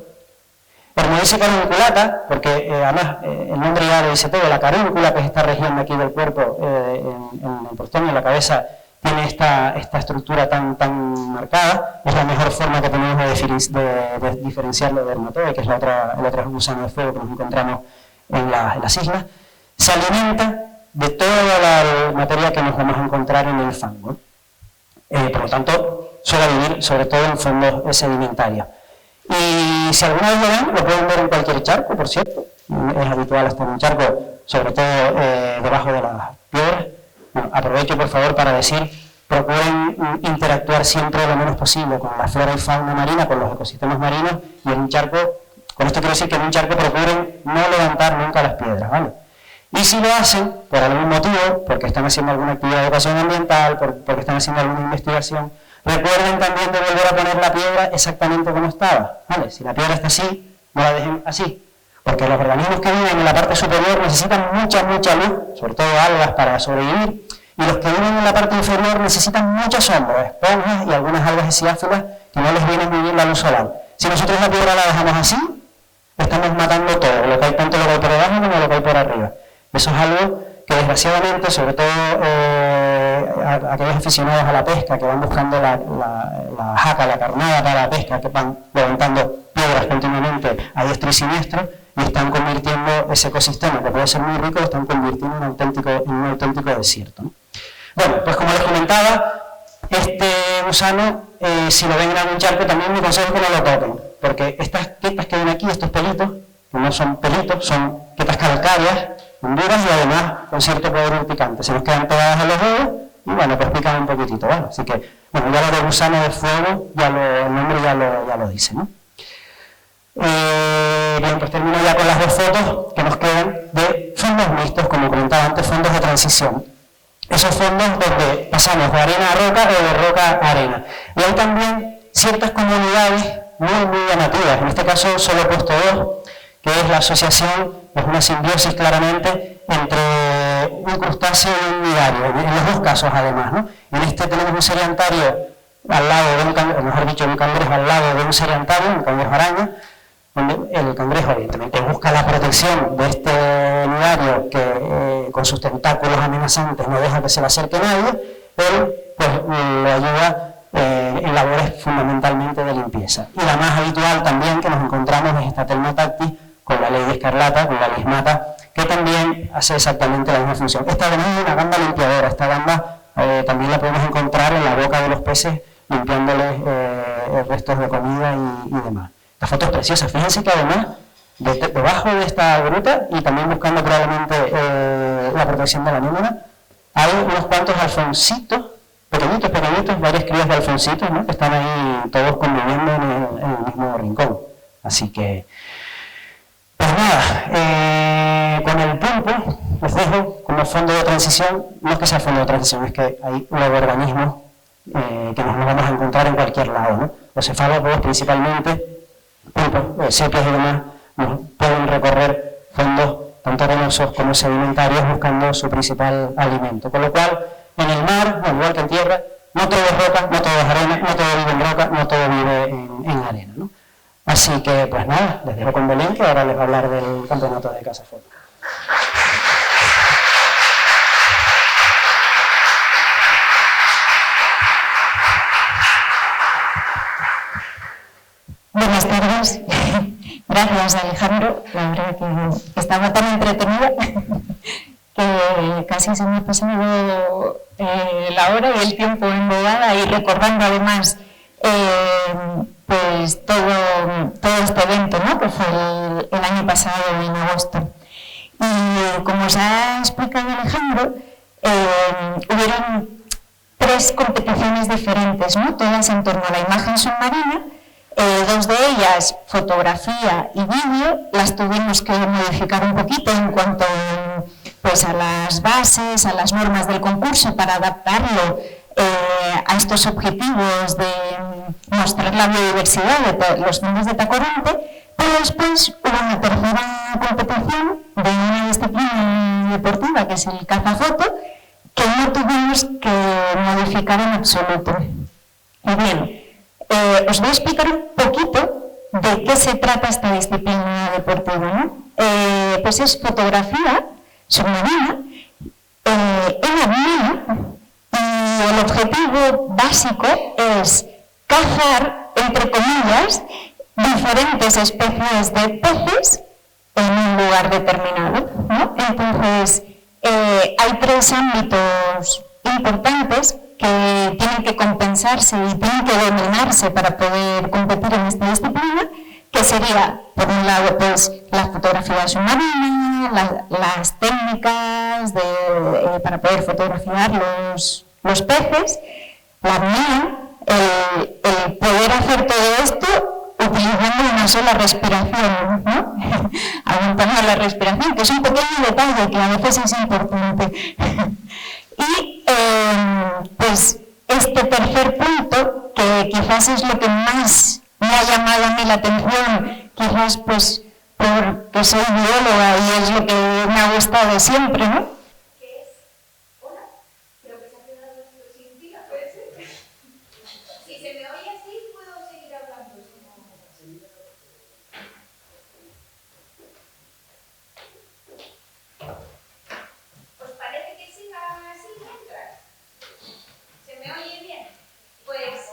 Hermodice carunculata, porque además el nombre ya lo dice todo, la carúncula, que es esta región de aquí del cuerpo, en el prostomio, en la cabeza, tiene esta estructura tan marcada, es la mejor forma que tenemos de diferenciarlo de dermatoide, que es el otro gusano de fuego que nos encontramos en las islas. Se alimenta de toda la materia que nos vamos a encontrar en el fango. Por lo tanto, suele vivir sobre todo en fondos sedimentarios. Y si alguna vez lo ven, lo pueden ver en cualquier charco, por cierto. Es habitual estar en un charco, sobre todo debajo de las piedras. Bueno, aprovecho por favor para decir, procuren interactuar siempre lo menos posible con la flora y fauna marina, con los ecosistemas marinos, y en un charco, con esto quiero decir que en un charco procuren no levantar nunca las piedras, ¿vale? Y si lo hacen, por algún motivo, porque están haciendo alguna actividad de educación ambiental, porque están haciendo alguna investigación, recuerden también de volver a poner la piedra exactamente como estaba, ¿vale? Si la piedra está así, no la dejen así, porque los organismos que viven en la parte superior necesitan mucha luz, sobre todo algas para sobrevivir, y los que viven en la parte inferior necesitan mucha sombra, esponjas y algunas algas hesiáfilas que no les viene muy bien la luz solar. Si nosotros la piedra la dejamos así, estamos matando todo, lo que hay, tanto lo que hay por debajo como lo que hay por arriba. Eso es algo que desgraciadamente, sobre todo aquellos aficionados a la pesca que van buscando la jaca, la carnada para la pesca, que van levantando piedras continuamente a diestro y siniestro y están convirtiendo ese ecosistema, que puede ser muy rico, lo están convirtiendo en un auténtico desierto, ¿no? Bueno, pues como les comentaba, este gusano, si lo ven en algún charco, también me aconsejo que no lo toquen, porque estas quetas que ven aquí, estos pelitos, que no son pelitos, son quetas calcáreas, duras y además con cierto poder urticante. Se nos quedan pegadas a los dedos y bueno, pues pican un poquitito, ¿vale? Así que, bueno, ya lo de gusano de fuego, el nombre ya lo dice, ¿no? Bien, pues termino ya con las dos fotos que nos quedan de fondos mixtos, como comentaba antes, fondos de transición. Esos fondos donde pasamos de arena a roca o de roca a arena. Y hay también ciertas comunidades muy llamativas. En este caso solo he puesto dos, que es la asociación, es una simbiosis claramente entre un crustáceo y un nidario, en los dos casos además, ¿no? En este tenemos un seriantario al lado de un cangrejo, mejor dicho, un cangrejo al lado de un seriantario, un cangrejo araña, donde el cangrejo evidentemente busca la protección de este nidario que con sus tentáculos amenazantes no deja que se le acerque nadie, pero pues le ayuda en labores fundamentalmente de limpieza. Y la más habitual también que nos encontramos es esta Telmatactis, con la ley escarlata, con la lismata, que también hace exactamente la misma función. Esta además es una gamba limpiadora, esta gamba también la podemos encontrar en la boca de los peces, limpiándoles restos de comida y demás. La foto es preciosa, fíjense que además, debajo de esta gruta, y también buscando probablemente la protección de la anémona, hay unos cuantos alfoncitos pequeñitos, varias crías de alfoncitos, ¿no? Que están ahí todos conviviendo en el mismo rincón. Así que, pues nada, con el pulpo, les dejo como fondo de transición, no es que sea fondo de transición, es que hay un organismo que nos lo vamos a encontrar en cualquier lado, ¿no? Los cefalópodos principalmente, pulpos, sepias y demás, pueden recorrer fondos tanto arenosos como sedimentarios buscando su principal alimento. Con lo cual, en el mar, al igual que en tierra, no todo es roca, no todo es arena, no todo vive en roca, no todo vive en arena, ¿no? Así que, pues nada, les dejo con Belén, que ahora les va a hablar del campeonato de Casafoto. Buenas tardes. Gracias, Alejandro. La verdad que estaba tan entretenida que casi se me ha pasado la hora y el tiempo embobada y recordando además pues todo este evento, ¿no? Que fue el año pasado en agosto. Y como os ha explicado Alejandro, hubieron 3 competiciones diferentes, ¿no? Todas en torno a la imagen submarina. 2 de ellas, fotografía y vídeo, las tuvimos que modificar un poquito en cuanto pues, a las bases, a las normas del concurso para adaptarlo a estos objetivos de mostrar la biodiversidad de los fondos de Tacoronte, pero después hubo una tercera competición de una disciplina deportiva que es el cazafoto, que no tuvimos que modificar en absoluto. Y bien, os voy a explicar un poquito de qué se trata esta disciplina deportiva, ¿no? Pues es fotografía submarina en apnea y el objetivo básico es cazar, entre comillas, diferentes especies de peces en un lugar determinado, ¿no? Entonces, hay 3 ámbitos importantes que tienen que compensarse y tienen que dominarse para poder competir en esta disciplina, que sería, por un lado, pues, la fotografía submarina, las técnicas para poder fotografiar los peces, la apnea, el poder hacer todo esto utilizando una sola respiración, ¿no? Aguantando la respiración, que es un pequeño detalle que a veces es importante. Y pues este tercer punto, que quizás es lo que más me ha llamado a mí la atención, quizás pues porque soy bióloga y es lo que me ha gustado siempre, ¿no? ¿Qué es? Hola, creo que se ha quedado esto sin tira, ¿puede ser? Si se me oye así, puedo seguir hablando. ¿Os parece que siga así mientras? ¿Se me oye bien? Pues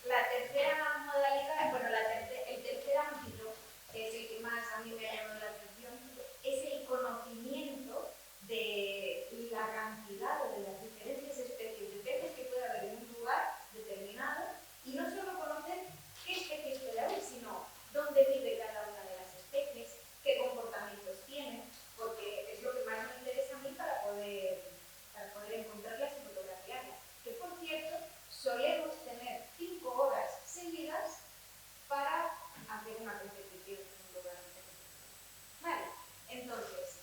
la tercera modalidad, bueno, el tercer ámbito, que es el que más a mí me ha llamado la atención, es el conocimiento de la cantidad o de las diferentes especies de peces que puede haber en un lugar determinado, y no solo conocer qué especies puede haber, sino dónde vive cada una de las especies, qué comportamientos tienen, porque es lo que más me interesa a mí para poder encontrarlas y fotografiarlas. Que por cierto, solemos tener 5 horas seguidas para hacer una competición en un lugar determinado. Vale, entonces,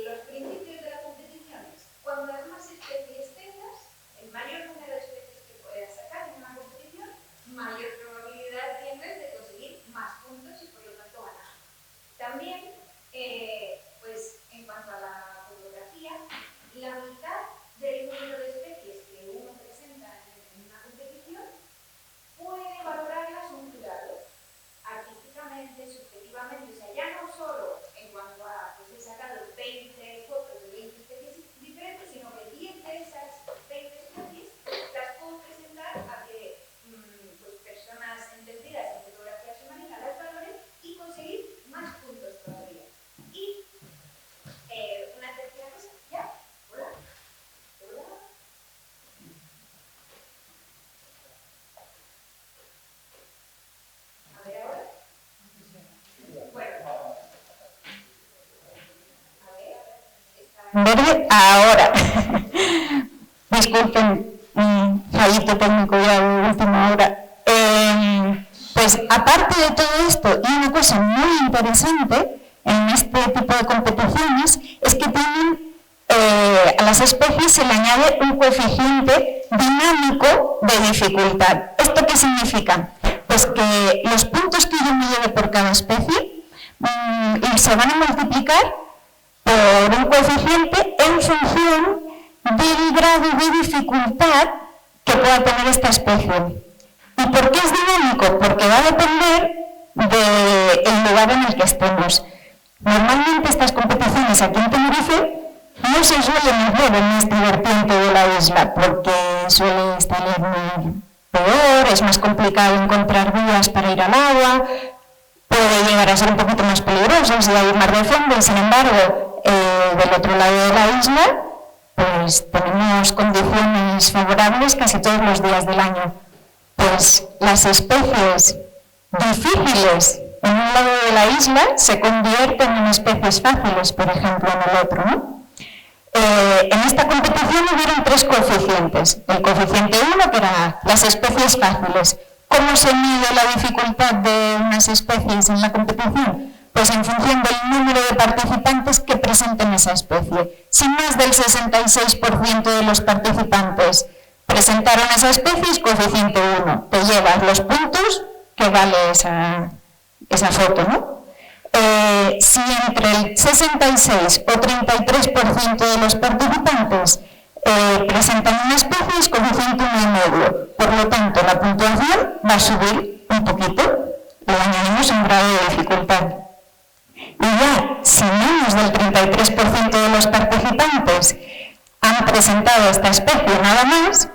los principios de la competición es: cuantas más especies tengas, el mayor número de especies que puedas sacar en una competición, mayor probabilidad tienes de conseguir más puntos y por lo tanto ganar. También, pues en cuanto a la fotografía, la mitad del número de especies que uno presenta en una competición puede valorarlas un jurado, artísticamente, subjetivamente, o sea, ya no solo en cuanto a que he sacado 20 fotos de 20 especies diferentes, sino que 10 de esas 20 especies las puedo presentar a que pues, personas entendidas en fotografía submarina las valoren y conseguir más puntos todavía. Y una tercera cosa, ¿ya? ¿Hola? ¿Hola? A ver ahora. Bueno. A ver. Verde ahora. disculpen, fallito técnico ya de última hora. Pues aparte de todo esto, y una cosa muy interesante en este tipo de competiciones es que tienen, a las especies se le añade un coeficiente dinámico de dificultad. ¿Esto qué significa? Pues que los puntos que yo me lleve por cada especie se van a multiplicar por un coeficiente en función del grado de dificultad que pueda tener esta especie. ¿Y por qué es dinámico? Porque va a depender del lugar en el que estemos. Normalmente estas competiciones aquí en Tenerife no se suelen hacer en este vertiente de la isla porque suele estar peor, es más complicado encontrar vías para ir al agua, puede llegar a ser un poquito más peligroso si hay mar de fondo y sin embargo del otro lado de la isla pues tenemos condiciones favorables casi todos los días del año. Pues las especies difíciles en un lado de la isla se convierten en especies fáciles, por ejemplo, en el otro, ¿no? En esta competición hubieron 3 coeficientes. El coeficiente 1, que era las especies fáciles. ¿Cómo se mide la dificultad de unas especies en la competición? Pues en función del número de participantes que presenten esa especie. Si más del 66% de los participantes presentaron esa especie, es coeficiente 1. Te llevas los puntos que vale esa foto, ¿no? Si entre el 66 o 33% de los participantes presentan una especie, es coeficiente 1,5. Por lo tanto, la puntuación va a subir un poquito, le añadimos un grado de dificultad. Y ya, si menos del 33% de los participantes han presentado esta especie nada más,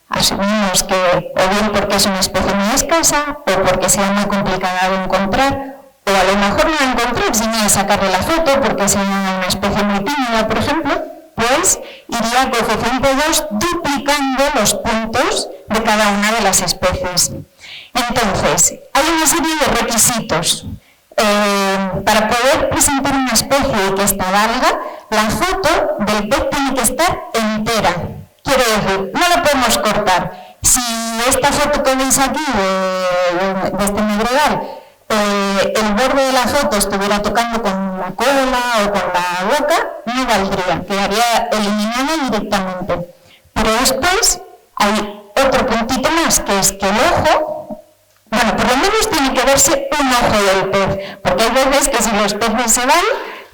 asumimos que o bien porque es una especie muy escasa o porque sea muy complicada de encontrar, o a lo mejor no encontrar sino sacarle la foto porque sea una especie muy tímida, por ejemplo, pues iría coeficiente 2 duplicando los puntos de cada una de las especies. Entonces, hay una serie de requisitos. Para poder presentar una especie y que esta valga, la foto del pez tiene que estar entera. Quiero decir, no la podemos cortar. Si esta foto que veis aquí de este medregal, el borde de la foto estuviera tocando con la cola o con la boca, no valdría, quedaría eliminada directamente. Pero después hay otro puntito más, que es que el ojo, bueno, por lo menos tiene que verse un ojo del pez, porque hay veces que si los peces se van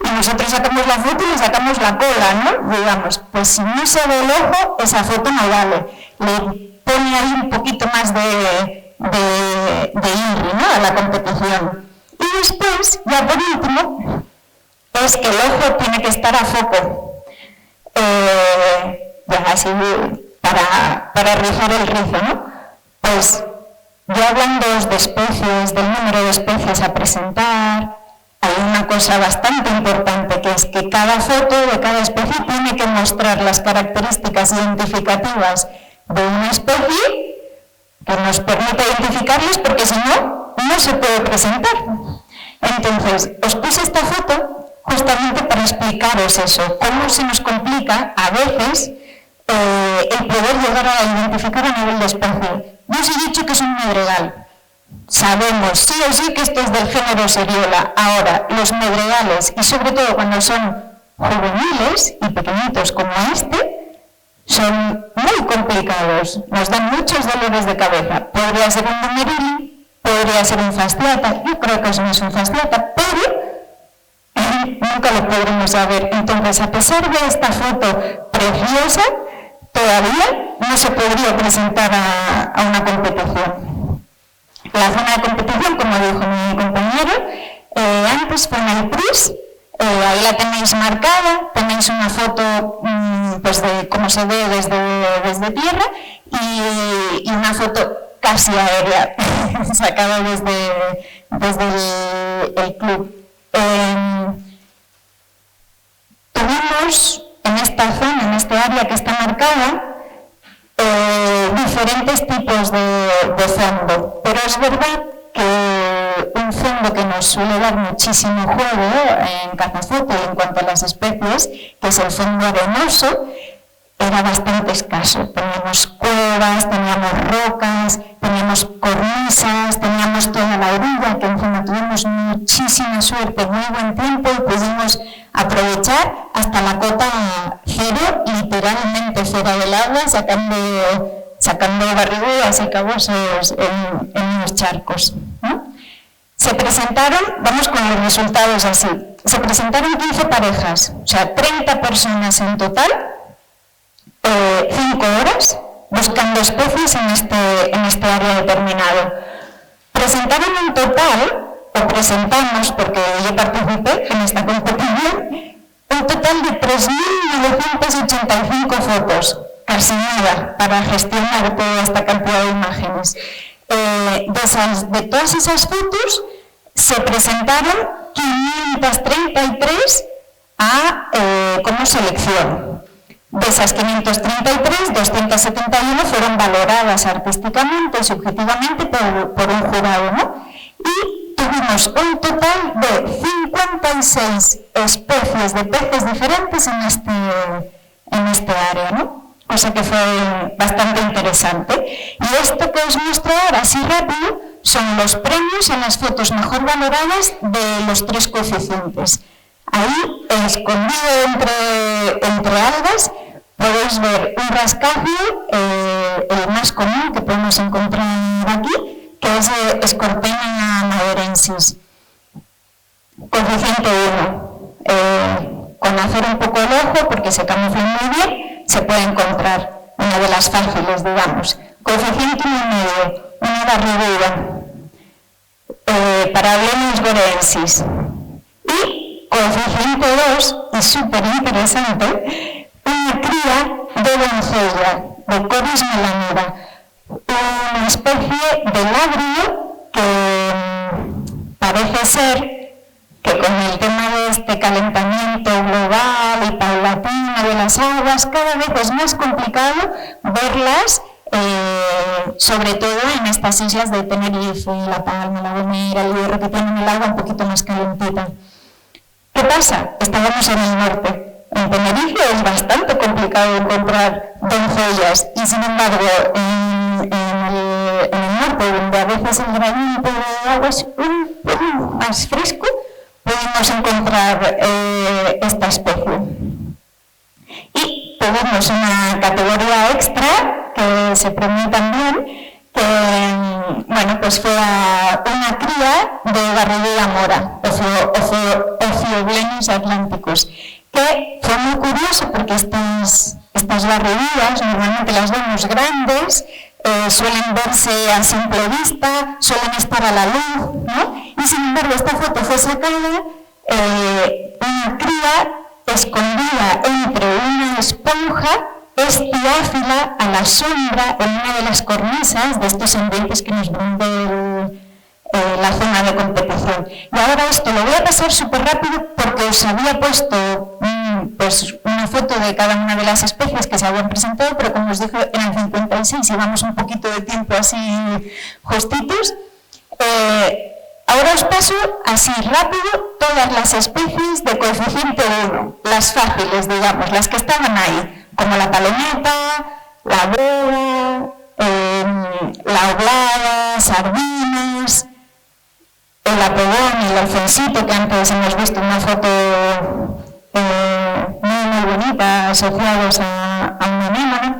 y nosotros sacamos la foto y le sacamos la cola, ¿no? Digamos, pues si no se ve el ojo, esa foto no vale. Le pone ahí un poquito más de INRI, ¿no? A la competición. Y después, ya por último, es que el ojo tiene que estar a foco. Ya así para rizar el rizo, ¿no? Pues ya hablando de especies, del número de especies a presentar, hay una cosa bastante importante, que es que cada foto de cada especie tiene que mostrar las características identificativas de una especie que nos permita identificarlas, porque si no, no se puede presentar. Entonces, os puse esta foto justamente para explicaros eso, cómo se nos complica a veces el poder llegar a identificar a nivel de especie. Yo os he dicho que es un medregal. Sabemos sí o sí que esto es del género Seriola. Ahora, los medregales, y sobre todo cuando son juveniles y pequeñitos como este, son muy complicados. Nos dan muchos dolores de cabeza. Podría ser un numeril, podría ser un fasciata. Yo creo que eso no es un fasciata, pero nunca lo podremos saber. Entonces, a pesar de esta foto preciosa, todavía no se podría presentar a una competición. La zona de competición, como dijo mi compañero, antes fue en el PRIS, ahí la tenéis marcada, tenéis una foto pues de cómo se ve desde tierra y una foto casi aérea, sacada desde el club. Tuvimos en esta zona, en esta área que está marcada, diferentes tipos de fondo, pero es verdad que un fondo que nos suele dar muchísimo juego en cazafoto y en cuanto a las especies, que es el fondo arenoso, era bastante escaso. Teníamos cuevas, teníamos rocas, teníamos cornisas, teníamos toda la orilla, que encima tuvimos muchísima suerte, muy buen tiempo, y pudimos aprovechar hasta la cota cero, literalmente fuera del agua, sacando barrigudas y cabosos en los charcos, ¿no? Se presentaron, vamos con los resultados así, se presentaron 15 parejas, o sea, 30 personas en total, 5 horas, buscando especies en este área determinado. Presentaron un total, o presentamos, porque yo participé en esta competición, un total de 3.985 fotos, casi nada, para gestionar toda esta cantidad de imágenes. De todas esas fotos se presentaron 533 como selección. De esas 533, 271 fueron valoradas artísticamente y subjetivamente por un jurado, ¿no? Y tuvimos un total de 56 especies de peces diferentes en este área, ¿no? Cosa que fue bastante interesante. Y esto que os muestro ahora, así rápido, son los premios en las fotos mejor valoradas de los 3 coeficientes. Ahí, escondido entre algas, podéis ver un rascáceo, el más común que podemos encontrar aquí, que es Scorpenia maderensis. Coeficiente 1. Con hacer un poco el ojo, porque se camufla muy bien, se puede encontrar una de las fáciles, digamos. Coeficiente 1,5, una barriguda. Parablenus goreensis. Y coeficiente 2, y súper interesante, una cría de doncella, de Coris melanura, una especie de lábrigo que parece ser que con el tema de este calentamiento global y paulatino de las aguas, cada vez es más complicado verlas, sobre todo en estas islas de Tenerife, La Palma, La Gomera, El Hierro, que tienen el agua un poquito más calentita. ¿Qué pasa? Estábamos en el norte. En Tenerife es bastante complicado encontrar doncellas y, sin embargo, en el norte, donde a veces el gradiente de agua es un poco más fresco, pudimos encontrar esta especie. Y tuvimos una categoría extra que se premió también, que bueno, pues fue una cría de barriguda mora, Ophioblenus atlanticus, que fue muy curioso porque estas barrigudas normalmente las vemos grandes, suelen verse a simple vista, suelen estar a la luz, ¿no? Y sin embargo esta foto fue sacada una cría escondida entre una esponja estiáfila a la sombra en una de las cornisas de estos ambientes que nos brinda la zona de competición. Y ahora esto lo voy a pasar súper rápido porque os había puesto pues una foto de cada una de las especies que se habían presentado, pero como os dije, en el 56 llevamos un poquito de tiempo así justitos. Ahora os paso así rápido todas las especies de coeficiente 1, las fáciles, digamos, las que estaban ahí, como la palometa, la boga, la oblada, sardinas, el apodón y el alfonsito, que antes hemos visto una foto muy bonita asociados a un anémone,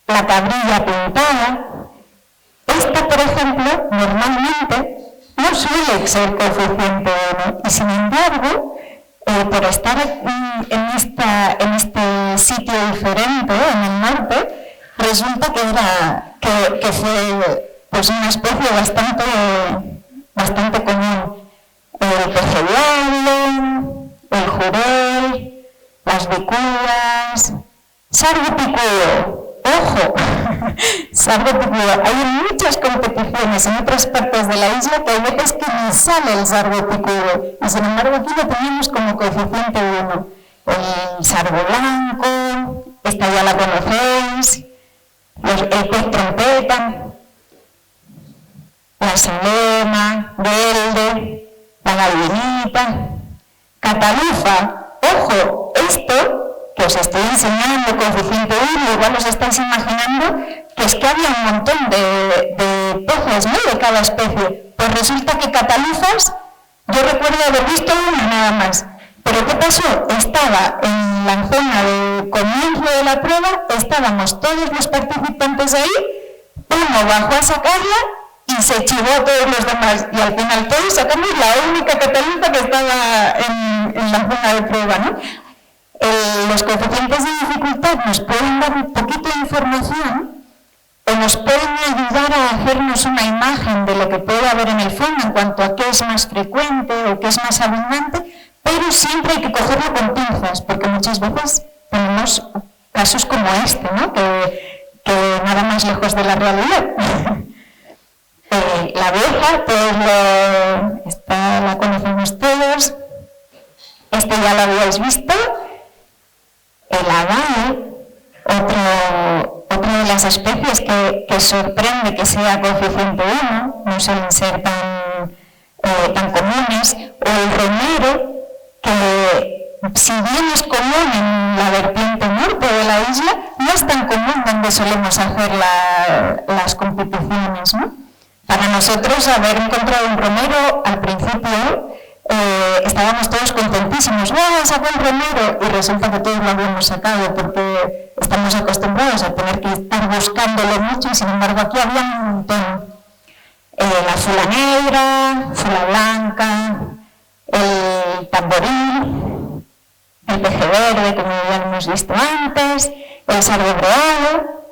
la cabrilla pintada. Esta, por ejemplo, normalmente no suele ser coeficiente 1 y, sin embargo, por estar en este sitio diferente, en el norte, resulta que fue pues una especie bastante común. El peceviano, el jurel, las vicudas, sargo picudo. ¡Ojo! Sargo picudo. Hay muchas competiciones en otras partes de la isla que hay veces que ni sale el sargo picudo. Y sin embargo aquí lo tenemos como coeficiente 1. El sargo blanco, esta ya la conocéis, el pez trompeta, la salema, verde, la galvinita, catalufa. Ojo, esto que os estoy enseñando coeficiente 1, igual os estáis imaginando que es que había un montón de peces, ¿no?, de cada especie. Pues resulta que cataluzas, yo recuerdo haber visto una nada más. Pero ¿qué pasó? Estaba en la zona de comienzo de la prueba, estábamos todos los participantes ahí, uno bajó a sacarla y se chivó a todos los demás. Y al final todos sacamos la única cataluza que estaba en la zona de prueba, ¿no? Los coeficientes de dificultad nos pueden dar un poquito de información o nos pueden ayudar a hacernos una imagen de lo que puede haber en el fondo en cuanto a qué es más frecuente o qué es más abundante, pero siempre hay que cogerlo con pinzas, porque muchas veces tenemos casos como este, ¿no?, que nada más lejos de la realidad. La abeja, pues esta la conocemos todos, este ya lo habíais visto. El agave, otra de las especies que sorprende que sea coeficiente 1, no suelen ser tan comunes, o el romero, que si bien es común en la vertiente norte de la isla, no es tan común donde solemos hacer las competiciones, ¿no? Para nosotros, haber encontrado un romero al principio, estábamos todos contentísimos. ¡Wow, sacó un romero! Y resulta que todos lo habíamos sacado porque estamos acostumbrados a tener que estar buscándolo mucho, y sin embargo aquí había un montón. La fula negra, fula blanca, el tamboril, el peje verde, como ya hemos visto antes, el sargo breado,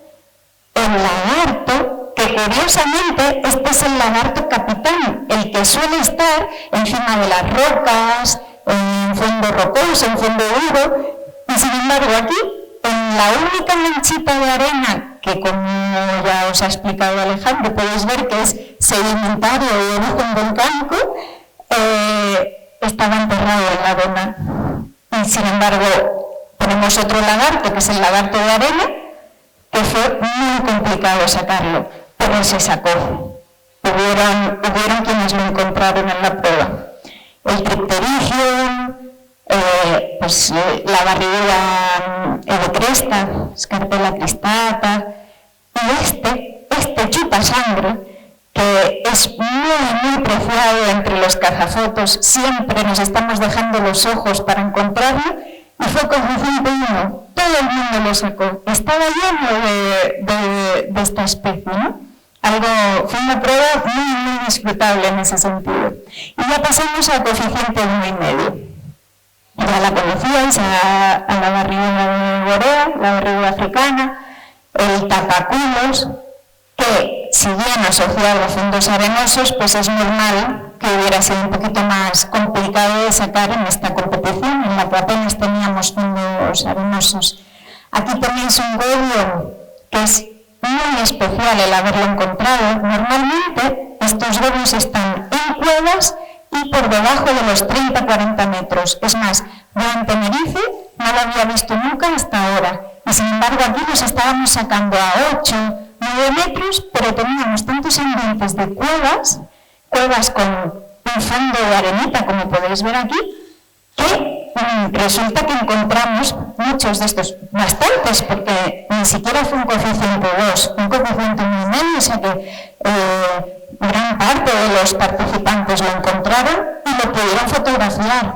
el lagarto, que curiosamente este es el lagarto capitán, el que suele estar encima de las rocas, en fondo rocoso, en fondo duro, y sin embargo aquí, en la única manchita de arena, que como ya os ha explicado Alejandro, podéis ver que es sedimentario y de origen volcánico, estaba enterrado en la arena. Y sin embargo, tenemos otro lagarto, que es el lagarto de arena, que fue muy complicado sacarlo, pero se sacó. Hubieron quienes lo encontraron en la prueba. El tripterigio, pues la barriguda edecresta, Scarpella cristata, y este chupasangre, que es muy preciado entre los cazafotos, siempre nos estamos dejando los ojos para encontrarlo, y fue coeficiente 1, todo el mundo lo sacó, estaba lleno de esta especie, ¿no? Fue una prueba muy disfrutable en ese sentido. Y ya pasamos al coeficiente 1,5. Ya la conocíais, a la barriguda de Borea, la barriguda africana, el tapaculos, que si bien asociado a fondos arenosos, pues es normal que hubiera sido un poquito más complicado de sacar en esta competición, en la que apenas teníamos fondos arenosos. Aquí tenéis un gobio que es muy especial el haberlo encontrado. Normalmente estos gobios están en cuevas y por debajo de los 30-40 metros. Es más, yo en Tenerife no lo había visto nunca hasta ahora. Y sin embargo aquí los estábamos sacando a 8-9 metros, pero teníamos tantos ambientes de cuevas con un fondo de arenita, como podéis ver aquí, que resulta que encontramos muchos de estos, bastantes, porque ni siquiera fue un coeficiente 2, un coeficiente 1,5, o sea que gran parte de los participantes lo encontraron y lo pudieron fotografiar.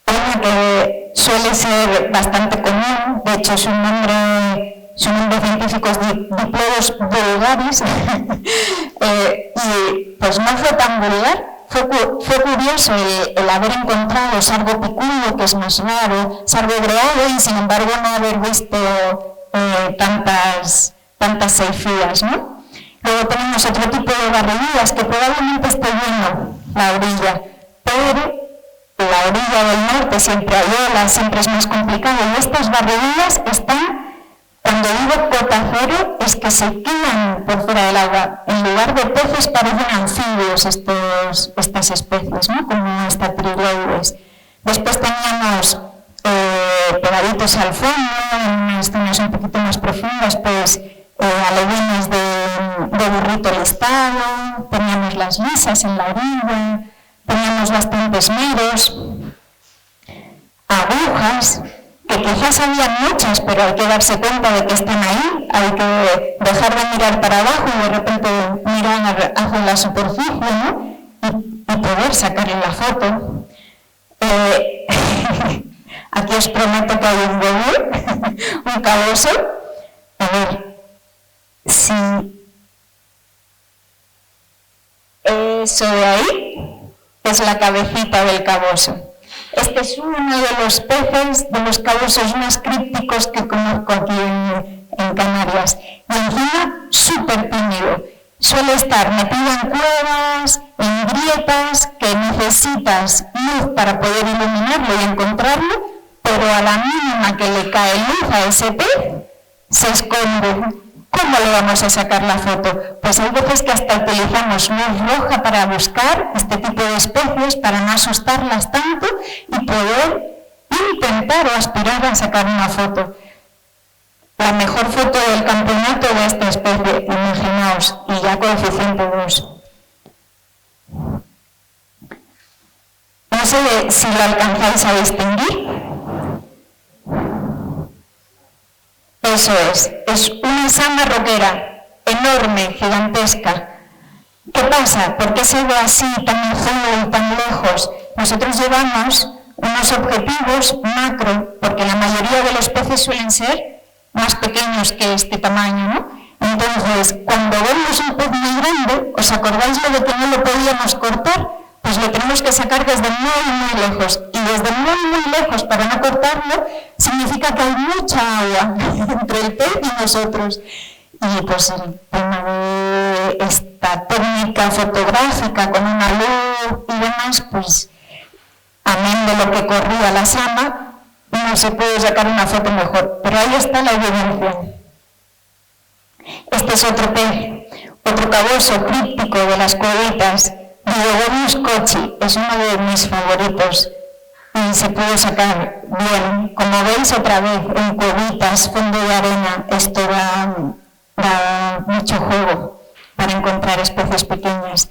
Una que suele ser bastante común, de hecho su nombre científico es Diplodos vulgaris, y pues no fue tan vulgar. Fue curioso el haber encontrado sargo picudo, que es más raro, sargo breado, y sin embargo no haber visto tantas seifías, ¿no? Luego tenemos otro tipo de barrigudas que probablemente esté lleno la orilla, pero la orilla del norte siempre hay olas, siempre es más complicado, y estas barrigudas están, cuando digo cota cero, es que se quedan por fuera del agua. En lugar de peces parecen anfibios estas especies, ¿no? Como esta Triloides. Después teníamos pegaditos al fondo, en unas zonas un poquito más profundas, pues alevines de burrito listado, teníamos las lisas en la orilla, teníamos bastantes meros, agujas, rojas, que quizás había muchas, pero hay que darse cuenta de que están ahí, hay que dejar de mirar para abajo y de repente mirar hacia la superficie, ¿no? Y poder sacarle la foto. Aquí os prometo que hay un bebé, un caboso. A ver, si eso de ahí es la cabecita del caboso. Este es uno de los peces, de los cabosos más crípticos que conozco aquí en Canarias. Y encima, súper tímido. Suele estar metido en cuevas, en grietas, que necesitas luz para poder iluminarlo y encontrarlo, pero a la mínima que le cae luz a ese pez, se esconde. ¿Cómo le vamos a sacar la foto? Pues hay veces que hasta utilizamos luz roja para buscar este tipo de especies, para no asustarlas tanto y poder intentar o aspirar a sacar una foto. La mejor foto del campeonato de esta especie, imaginaos, y ya coeficiente 2. No sé si lo alcanzáis a distinguir. Eso es una sama roquera, enorme, gigantesca. ¿Qué pasa? ¿Por qué se ve así, tan lejano y tan lejos? Nosotros llevamos unos objetivos macro, porque la mayoría de los peces suelen ser más pequeños que este tamaño, ¿no? Entonces, cuando vemos un pez muy grande, ¿os acordáis lo de que no lo podíamos cortar? Pues lo tenemos que sacar desde muy lejos. Y desde muy lejos, para no cortarlo, significa que hay mucha agua entre el pez y nosotros. Y pues el tema de esta técnica fotográfica con una luz y demás, pues amén de lo que corría la sama, no se puede sacar una foto mejor. Pero ahí está la evidencia. Este es otro pez, otro caboso críptico de las cuevitas. Diodorus kochi es uno de mis favoritos y se pudo sacar bien. Como veis, otra vez en cuevitas, fondo de arena, esto da mucho juego para encontrar especies pequeñas.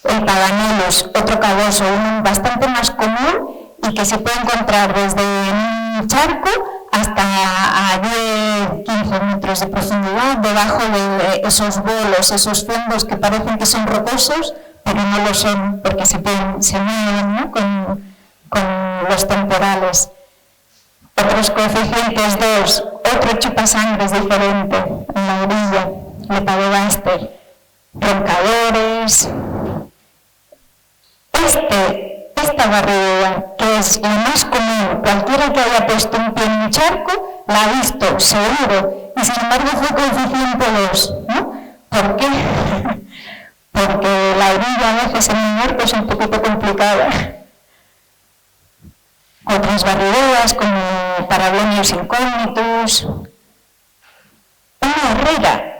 El Paganellus, otro caboso, uno bastante más común y que se puede encontrar desde un charco hasta a 10-15 metros de profundidad, debajo de esos bolos, esos fondos que parecen que son rocosos, pero no lo son, porque se mueven, ¿no? con los temporales. Otros coeficientes 2, otro chupasangres diferente en la orilla, Lepidobastes, roncadores. Esta barriguda, que es lo más común, cualquiera que haya puesto un pie en un charco, la ha visto, seguro, y sin embargo fue coeficiente 2, ¿no? ¿Por qué? Porque la orilla a veces en el norte es un poquito complicada. Otras barriduras como Parablonius incognitus. Una herrera.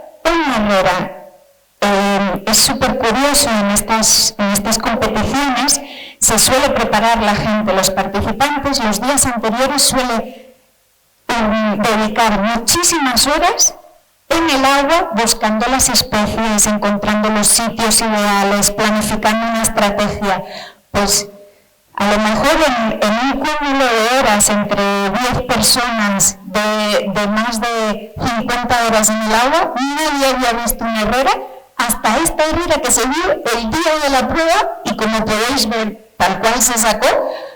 Es súper curioso en estas competiciones. Se suele preparar la gente, los participantes, los días anteriores suele dedicar muchísimas horas en el agua buscando las especies, encontrando los sitios ideales, planificando una estrategia. Pues a lo mejor en un cúmulo de horas entre 10 personas de más de 50 horas en el agua, nadie había visto una herrera, hasta esta herrera que se vio el día de la prueba, y como podéis ver, tal cual se sacó,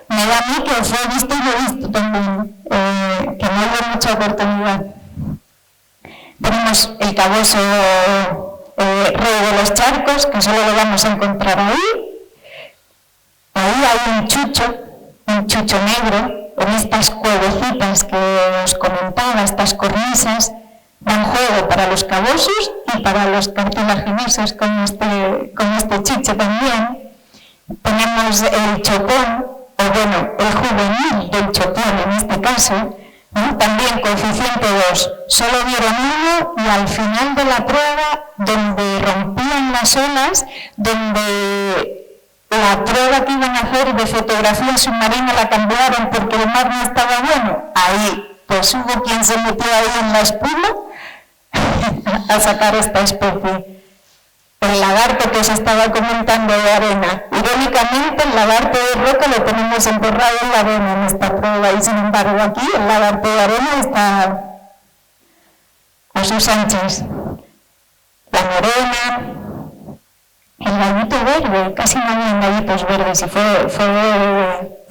me da a mí que fue visto y no visto también, que no hubo mucha oportunidad. Tenemos el caboso rey de los charcos, que solo lo vamos a encontrar ahí. Ahí hay un chucho negro, en estas cuevecitas que os comentaba, estas cornisas, dan juego para los cabosos y para los cartilaginosos con este chucho también. Tenemos el chopón, o bueno, el juvenil del chopón en este caso, ¿no? También coeficiente 2, solo vieron uno y al final de la prueba, donde rompían las olas, donde la prueba que iban a hacer de fotografía submarina la cambiaron porque el mar no estaba bueno, ahí pues hubo quien se metió ahí en la espuma a sacar esta especie. el lagarto que os estaba comentando de arena. Irónicamente, el lagarto de roca lo tenemos enterrado en la arena en esta prueba y sin embargo aquí el lagarto de arena está a sus anchas. La morena, el gallito verde, casi no había gallitos verdes y fue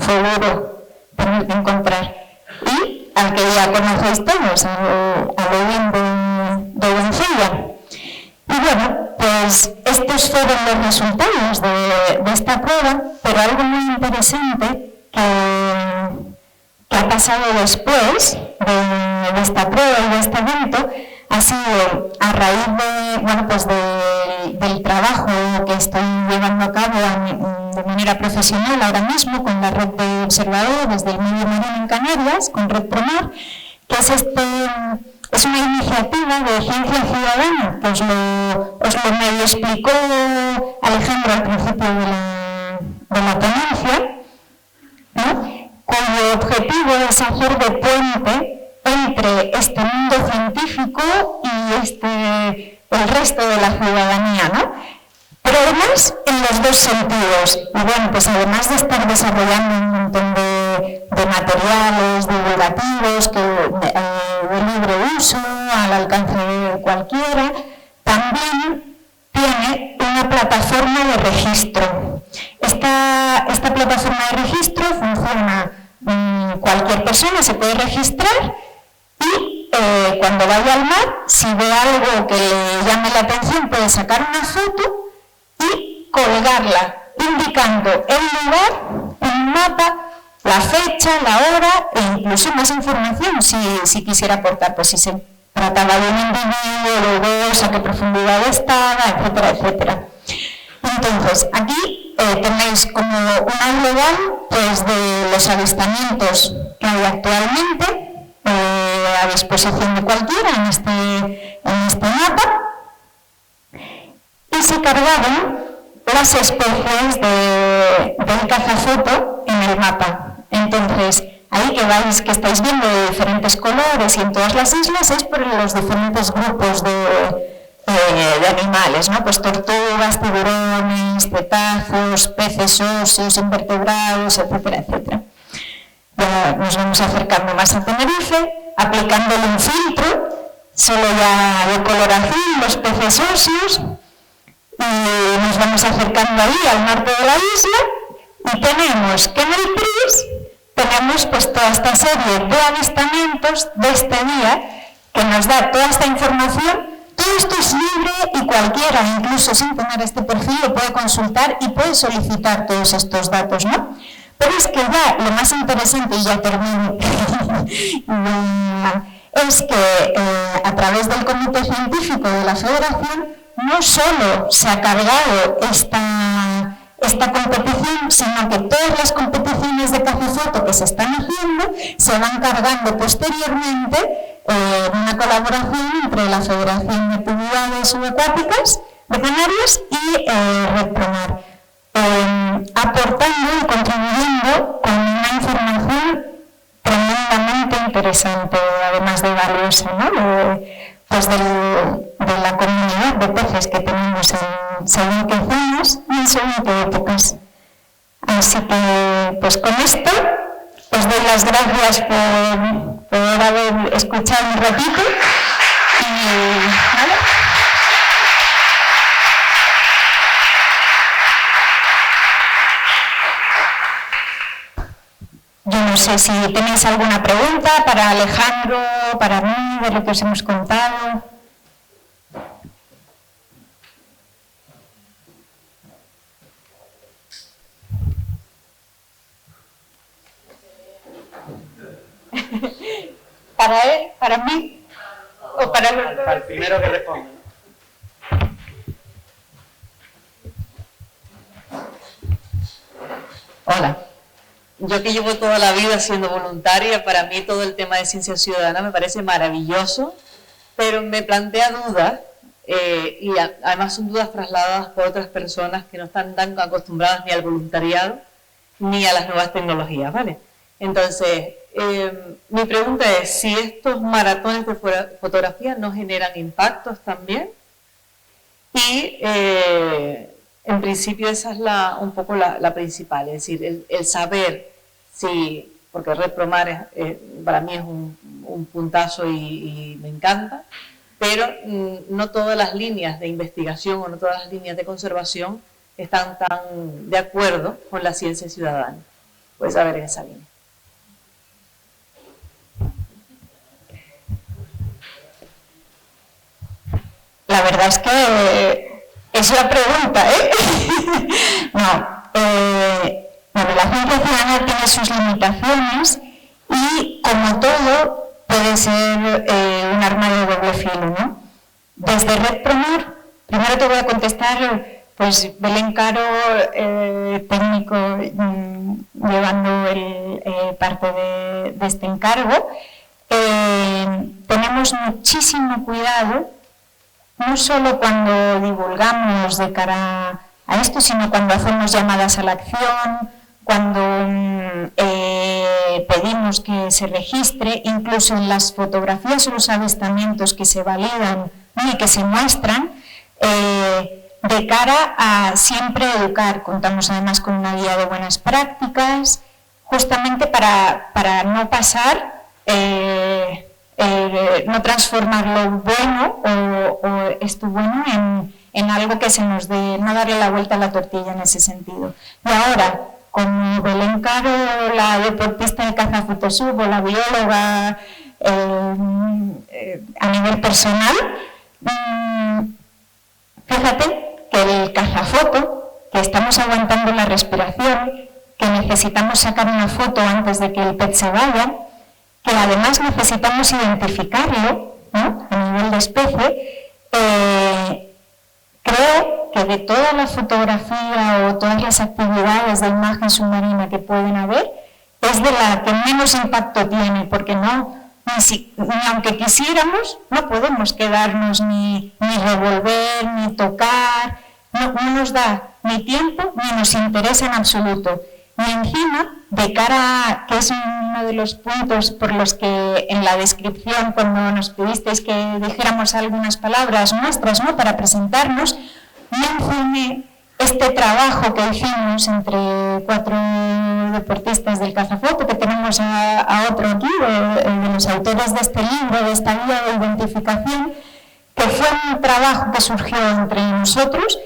duro tener que encontrar. Y al que ya conocéis todos, al Ovín de Doncella. Y bueno, pues estos fueron los resultados de esta prueba, pero algo muy interesante que ha pasado después de esta prueba y de este evento ha sido a raíz del trabajo que estoy llevando a cabo de manera profesional ahora mismo con la red de observadores del medio marino en Canarias, con Red Promar, que es una iniciativa de ciencia ciudadana, que os lo medio explicó Alejandro al principio de la ponencia, ¿no? Cuyo objetivo es hacer de puente entre este mundo científico y el resto de la ciudadanía, ¿no? Pero además en los dos sentidos. Y bueno, pues además de estar desarrollando un montón de materiales divulgativos de libre uso, al alcance de cualquiera, también tiene una plataforma de registro. Esta plataforma de registro funciona, cualquier persona se puede registrar y cuando vaya al mar, si ve algo que le llame la atención, puede sacar una foto y colgarla, indicando el lugar, un mapa, la fecha, la hora e incluso más información si quisiera aportar, pues si se trataba de un individuo, de dos, a qué profundidad estaba, etcétera, etcétera. Entonces, aquí tenéis como una global pues, de los avistamientos que hay actualmente a disposición de cualquiera en este mapa, y se cargaron las especies del cazafoto en el mapa. Entonces, ahí que vais, que estáis viendo de diferentes colores y en todas las islas, es por los diferentes grupos de animales, ¿no? Pues tortugas, tiburones, cetáceos, peces óseos, invertebrados, etcétera, etcétera. Ya nos vamos acercando más a Tenerife, aplicándole un filtro, solo ya de color azul, los peces óseos, y nos vamos acercando ahí al norte de la isla, y tenemos que en el PRIS tenemos pues toda esta serie de avistamientos de este día que nos da toda esta información. Todo esto es libre y cualquiera, incluso sin tener este perfil, lo puede consultar y puede solicitar todos estos datos, ¿no? Pero es que ya lo más interesante, y ya termino, es que a través del Comité Científico de la Federación no solo se ha cargado esta competición, sino que todas las competiciones de cazafoto que se están haciendo se van cargando posteriormente una colaboración entre la Federación de Actividades Subacuáticas de Canarias y Red Promar, aportando y contribuyendo con una información tremendamente interesante, además de valiosa, ¿no? Pues de la comunidad de peces que tenemos según qué zonas y en según qué épocas. Así que, pues con esto, os doy las gracias por haber escuchado un ratito y nada. Yo no sé si tenéis alguna pregunta para Alejandro, para mí, de lo que os hemos contado. ¿Para él? ¿Para mí? ¿O para los dos? Para el primero que responda. Hola. Yo que llevo toda la vida siendo voluntaria, para mí todo el tema de ciencia ciudadana me parece maravilloso, pero me plantea dudas, y además son dudas trasladadas por otras personas que no están tan acostumbradas ni al voluntariado ni a las nuevas tecnologías, ¿vale? Entonces, mi pregunta es si estos maratones de fotografía no generan impactos también, Y en principio esa es un poco la principal, es decir, el saber si, porque RedPromar para mí es un puntazo y me encanta, pero no todas las líneas de investigación o no todas las líneas de conservación están tan de acuerdo con la ciencia ciudadana. Puedes saber en esa línea. La verdad es que es la pregunta, ¿eh? Bueno, la ciencia ciudadana tiene sus limitaciones y, como todo, puede ser un arma de doble filo, ¿no? Desde RedPromar, primero te voy a contestar, pues Belén Caro, técnico, llevando parte de este encargo. Tenemos muchísimo cuidado, no solo cuando divulgamos de cara a esto, sino cuando hacemos llamadas a la acción, cuando pedimos que se registre, incluso en las fotografías o los avistamientos que se validan y que se muestran, de cara a siempre educar. Contamos además con una guía de buenas prácticas, justamente para no pasar, no transformar lo bueno o esto bueno en algo que se nos dé, no darle la vuelta a la tortilla en ese sentido. Y ahora, como Belén Caro, la deportista de caza Photosub o la bióloga a nivel personal, fíjate que el cazafoto, que estamos aguantando la respiración, que necesitamos sacar una foto antes de que el pez se vaya, que además necesitamos identificarlo, ¿no?, a nivel de especie, creo que de toda la fotografía o todas las actividades de imagen submarina que pueden haber, es de la que menos impacto tiene, porque ni aunque quisiéramos, no podemos quedarnos ni revolver, ni tocar, no nos da ni tiempo ni nos interesa en absoluto. Y encima, de cara a, que es uno de los puntos por los que en la descripción, cuando nos pedisteis que dijéramos algunas palabras nuestras, ¿no?, para presentarnos, mencioné este trabajo que hicimos entre 4 deportistas del cazafoto, que tenemos a otro aquí, de los autores de este libro, de esta guía de identificación, que fue un trabajo que surgió entre nosotros,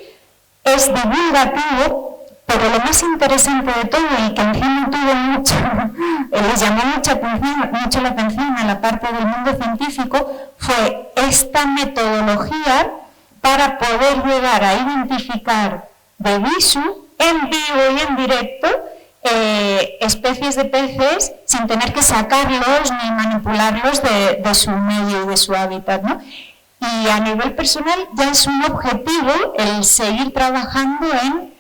es divulgativo, pero lo más interesante de todo, y que encima les llamó mucho la atención a la parte del mundo científico, fue esta metodología para poder llegar a identificar de visu, en vivo y en directo, especies de peces sin tener que sacarlos ni manipularlos de su medio y de su hábitat, ¿no? Y a nivel personal ya es un objetivo el seguir trabajando en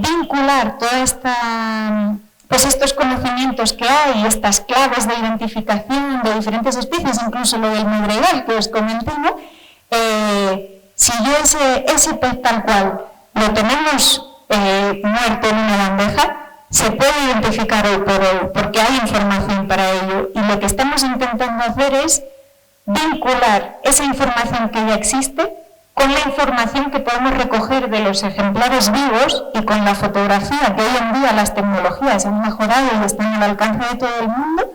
vincular toda estos conocimientos que hay, estas claves de identificación de diferentes especies, incluso lo del madrigal que os comenté, ¿no? Si yo ese pez tal cual lo tenemos muerto en una bandeja, se puede identificar hoy por hoy, porque hay información para ello, y lo que estamos intentando hacer es vincular esa información que ya existe con la información que podemos recoger de los ejemplares vivos y con la fotografía, que hoy en día las tecnologías han mejorado y están al alcance de todo el mundo,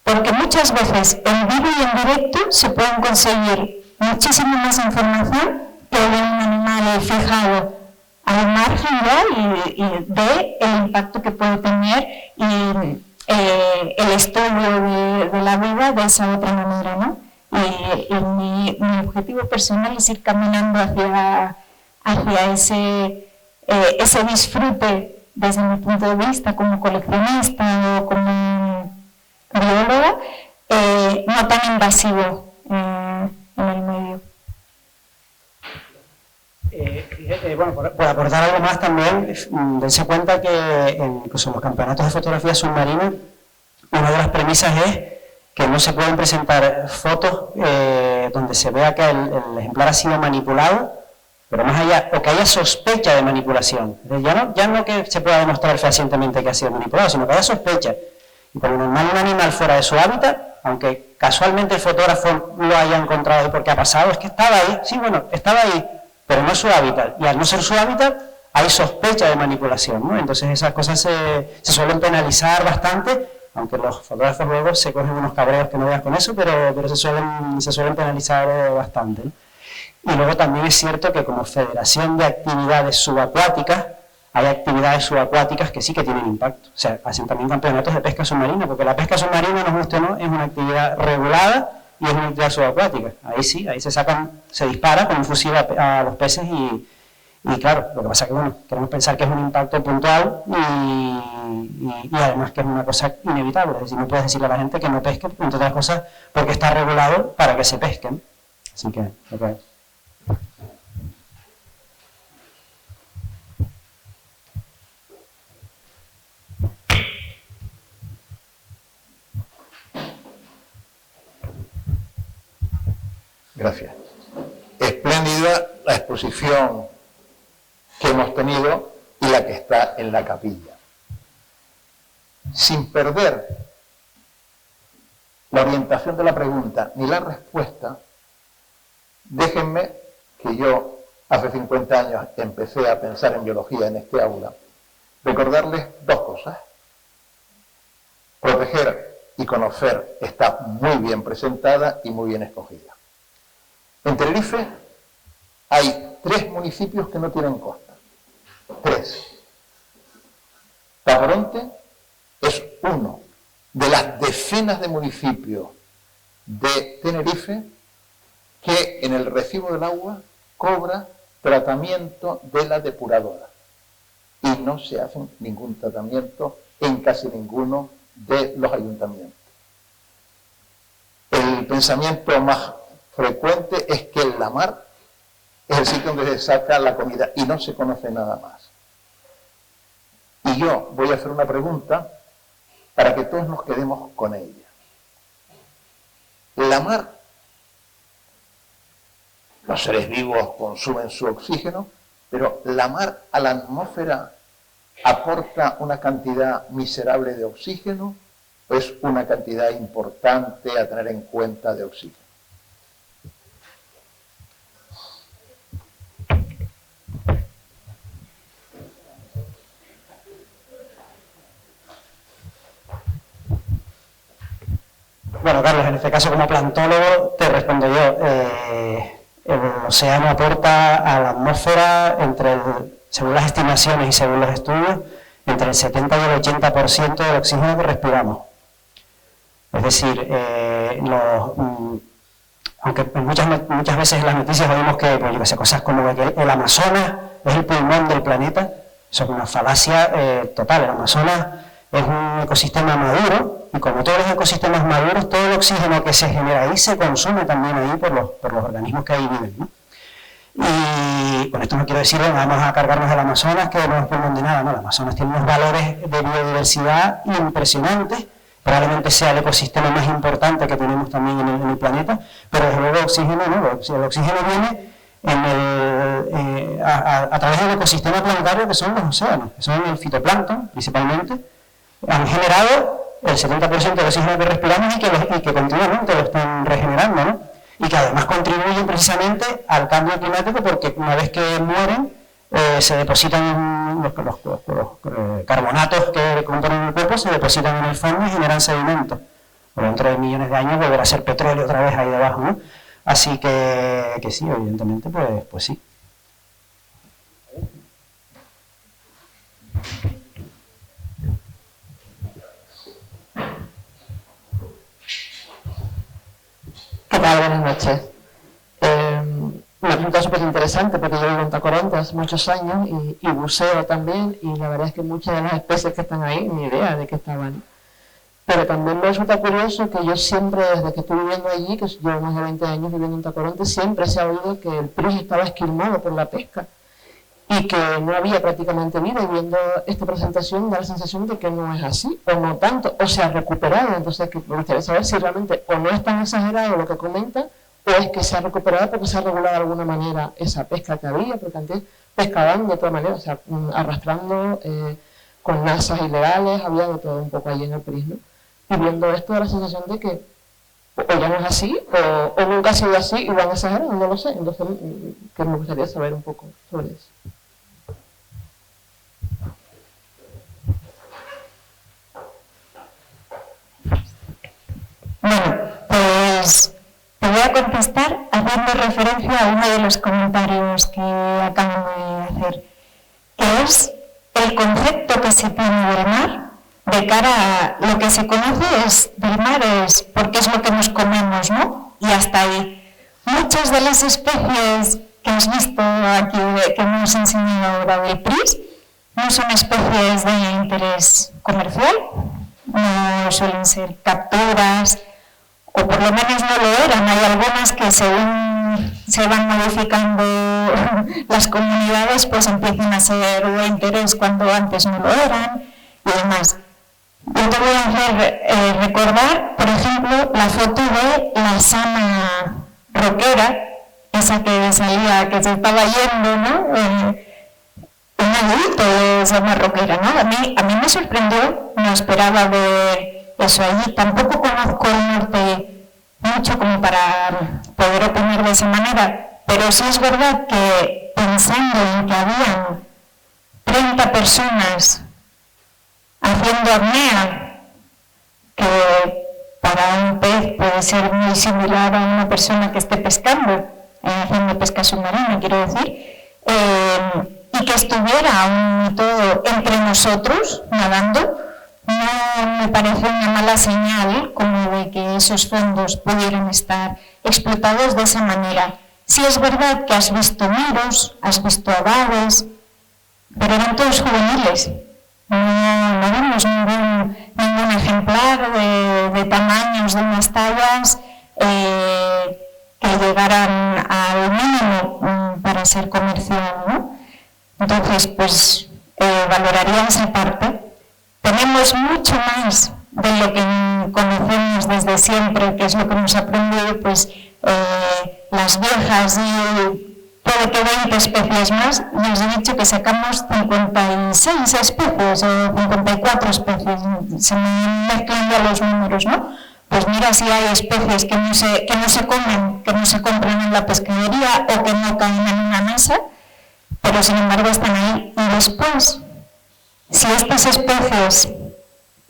porque muchas veces en vivo y en directo se pueden conseguir muchísima más información que de un animal fijado al margen y de el impacto que puede tener y el estudio de la vida de esa otra manera, ¿no? Y mi objetivo personal es ir caminando hacia ese disfrute desde mi punto de vista como coleccionista o como bióloga, no tan invasivo en el medio. Bueno, por aportar algo más también, dense cuenta que incluso en los campeonatos de fotografía submarina, una de las premisas es que no se pueden presentar fotos donde se vea que el ejemplar ha sido manipulado, pero más allá, o que haya sospecha de manipulación. Ya no que se pueda demostrar fehacientemente que ha sido manipulado, sino que haya sospecha. Y por lo normal, un animal fuera de su hábitat, aunque casualmente el fotógrafo lo haya encontrado ahí porque ha pasado, es que estaba ahí, sí, bueno, estaba ahí, pero no es su hábitat, y al no ser su hábitat hay sospecha de manipulación, ¿no? Entonces esas cosas se suelen penalizar bastante, aunque los fotógrafos luego se cogen unos cabreos que no veas con eso, pero se suelen penalizar bastante, ¿no? Y luego también es cierto que como federación de actividades subacuáticas, hay actividades subacuáticas que sí que tienen impacto. O sea, hacen también campeonatos de pesca submarina, porque la pesca submarina, nos guste o no, es una actividad regulada y es una actividad subacuática. Ahí sí, ahí se dispara con un fusil a los peces y claro, lo que pasa es que, bueno, queremos pensar que es un impacto puntual y además que es una cosa inevitable. Es decir, no puedes decirle a la gente que no pesque, entre otras cosas, porque está regulado para que se pesquen. Así que, okay. Gracias. Espléndida la exposición que hemos tenido y la que está en la capilla. Sin perder la orientación de la pregunta ni la respuesta, déjenme que yo hace 50 años empecé a pensar en biología en este aula, recordarles dos cosas. Proteger y conocer está muy bien presentada y muy bien escogida. En Tenerife hay 3 municipios que no tienen costa. 3. Tacoronte es uno de las decenas de municipios de Tenerife que en el recibo del agua cobra tratamiento de la depuradora. Y no se hace ningún tratamiento en casi ninguno de los ayuntamientos. El pensamiento más frecuente es que la mar es el sitio donde se saca la comida y no se conoce nada más. Y yo voy a hacer una pregunta para que todos nos quedemos con ella. La mar, los seres vivos consumen su oxígeno, pero la mar a la atmósfera aporta una cantidad miserable de oxígeno o es una cantidad importante a tener en cuenta de oxígeno. Bueno, Carlos, en este caso como plantólogo te respondo yo. El océano aporta a la atmósfera, según las estimaciones y según los estudios, entre el 70 y el 80% del oxígeno que respiramos. Es decir, aunque muchas veces en las noticias oímos que, pues, yo que sé, cosas como que el Amazonas es el pulmón del planeta, eso es una falacia total. El Amazonas es un ecosistema maduro y como todos los ecosistemas maduros, todo el oxígeno que se genera ahí se consume también ahí por los organismos que ahí viven, ¿no? Y con esto no quiero decir que vamos a cargarnos del Amazonas, que no es pulmón de nada, no, el Amazonas tiene unos valores de biodiversidad impresionantes, probablemente sea el ecosistema más importante que tenemos también en el planeta, pero desde luego el oxígeno no, el oxígeno viene a través del ecosistema planetario que son los océanos, que son el fitoplancton principalmente. Han generado el 70% del oxígeno que respiramos y que continuamente lo están regenerando, ¿no? Y que además contribuyen precisamente al cambio climático porque una vez que mueren se depositan los carbonatos que componen el cuerpo, se depositan en el fondo y generan sedimentos. Por dentro de millones de años volverá a ser petróleo otra vez ahí debajo, ¿no? Así que sí, evidentemente, pues sí. ¿Qué tal? Buenas noches. Una pregunta súper interesante porque yo vivo en Tacoronte hace muchos años y buceo también y la verdad es que muchas de las especies que están ahí, ni idea de que estaban. Pero también me resulta curioso que yo siempre, desde que estoy viviendo allí, que llevo más de 20 años viviendo en Tacoronte, siempre se ha oído que el PRIS estaba esquilmado por la pesca y que no había prácticamente vida, y viendo esta presentación da la sensación de que no es así, o no tanto, o se ha recuperado. Entonces me gustaría saber si realmente o no es tan exagerado lo que comentan, o es que se ha recuperado porque se ha regulado de alguna manera esa pesca que había, porque antes pescaban de todas maneras, o sea, arrastrando con nasas ilegales, había de todo un poco allí en el PRIS, ¿no? Y viendo esto da la sensación de que o ya no es así, o nunca ha sido así y lo han exagerado, no lo sé. Entonces, que me gustaría saber un poco sobre eso. Bueno, pues te voy a contestar haciendo referencia a uno de los comentarios que acabo de hacer, que es el concepto que se tiene del mar de cara a lo que se conoce del mar es porque es lo que nos comemos, ¿no? Y hasta ahí. Muchas de las especies que has visto aquí, que hemos enseñado ahora del PRIS, no son especies de interés comercial, no suelen ser capturas, o por lo menos no lo eran. Hay algunas que según se van modificando las comunidades, pues empiezan a ser de interés cuando antes no lo eran y demás. Yo te voy a hacer recordar, por ejemplo, la foto de la sama roquera, esa que salía, que se estaba yendo, ¿no? Un adulto de sama roquera, ¿no? A mí me sorprendió, no esperaba ver eso allí. Tampoco conozco el norte mucho como para poder opinar de esa manera, pero sí es verdad que pensando en que habían 30 personas haciendo apnea, que para un pez puede ser muy similar a una persona que esté pescando, haciendo pesca submarina, quiero decir, y que estuviera aún todo entre nosotros, nadando, no me parece una mala señal como de que esos fondos pudieran estar explotados de esa manera. Sí es verdad que has visto miros, has visto aves, pero eran todos juveniles. No vemos ningún ejemplar de tamaños, de unas tallas que llegaran al mínimo para ser comercial, ¿no? Entonces, pues valoraría esa parte. Tenemos mucho más de lo que conocemos desde siempre, que es lo que hemos aprendido, pues las viejas y puede que 20 especies más, y os he dicho que sacamos 56 especies o 54 especies, se me mezclan ya los números, ¿no? Pues mira si hay especies que no se comen, que no se compran en la pescadería o que no caen en una mesa, pero sin embargo están ahí. Y después, si estas especies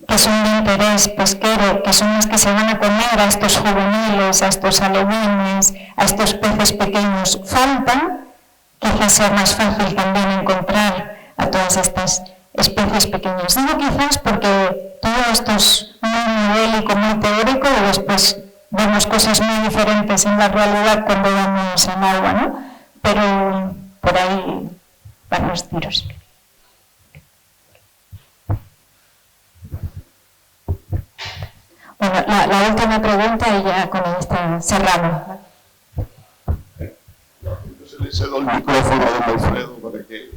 que son de interés pesquero, que son las que se van a comer a estos juveniles, a estos alevines, a estos peces pequeños, faltan, quizás sea más fácil también encontrar a todas estas especies pequeñas. Digo quizás porque todo esto es muy modélico, muy teórico, y después vemos cosas muy diferentes en la realidad cuando vamos al agua, ¿no? Pero por ahí van los tiros. Bueno, la última pregunta y ya con esta cerramos. Entonces le cedo el micrófono a don Alfredo para que...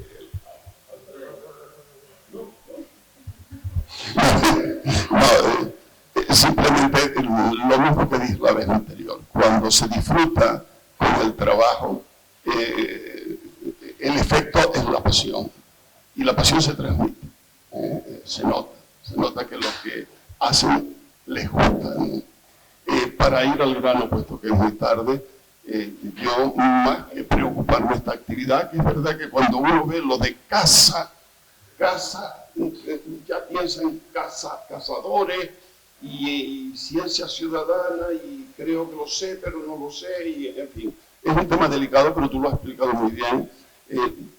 Simplemente lo mismo que dije la vez anterior. Cuando se disfruta con el trabajo, el efecto es la pasión. Y la pasión se transmite. Se nota que los que hacen les gusta, ¿no? Para ir al grano, puesto que es muy tarde, yo más que preocuparme de esta actividad, que es verdad que cuando uno ve lo de caza, ya piensa en cazadores y ciencia ciudadana, y creo que lo sé, pero no lo sé, y en fin, es un tema delicado, pero tú lo has explicado muy bien.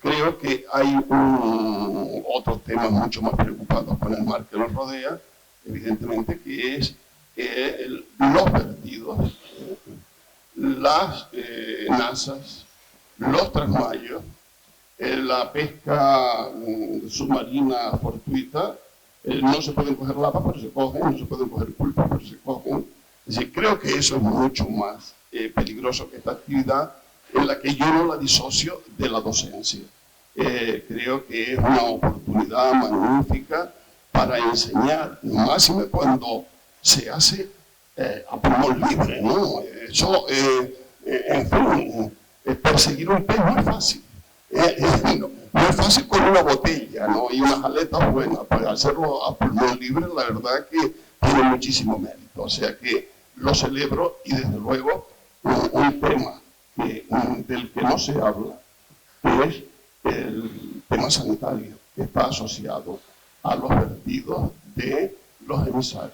Creo que hay otros temas mucho más preocupantes con el mar que nos rodea, evidentemente, que es los vertidos, las nazas, los trasmayos, la pesca submarina fortuita. No se pueden coger lapas, pero se cogen, no se pueden coger pulpos, pero se cogen. Es decir, creo que eso es mucho más peligroso que esta actividad, en la que yo no la disocio de la docencia. Creo que es una oportunidad magnífica para enseñar, máxime cuando se hace a pulmón libre, ¿no? Eso, en fin, perseguir un pez no es fácil. No es fácil con una botella, ¿no? Y unas aletas buenas, pues hacerlo a pulmón libre, la verdad que tiene muchísimo mérito. O sea que lo celebro y desde luego un tema del que no se habla, que es el tema sanitario, que está asociado a los vertidos de los emisarios.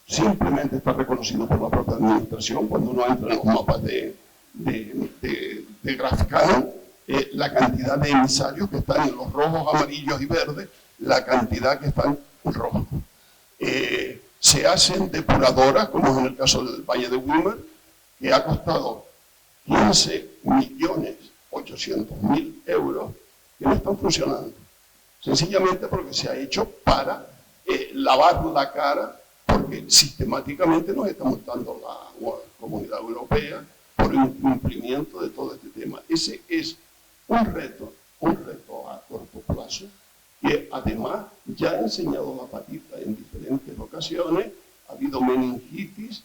Simplemente está reconocido por la propia administración cuando uno entra en los mapas de Graficano, la cantidad de emisarios que están en los rojos, amarillos y verdes, la cantidad que están en rojo. Se hacen depuradoras, como es en el caso del Valle de Wilmer, que ha costado 15.800.000 euros, que no están funcionando. Sencillamente porque se ha hecho para lavar la cara, porque sistemáticamente nos está multando la Comunidad Europea por el incumplimiento de todo este tema. Ese es un reto a corto plazo, que además ya ha enseñado la patita en diferentes ocasiones. Ha habido meningitis,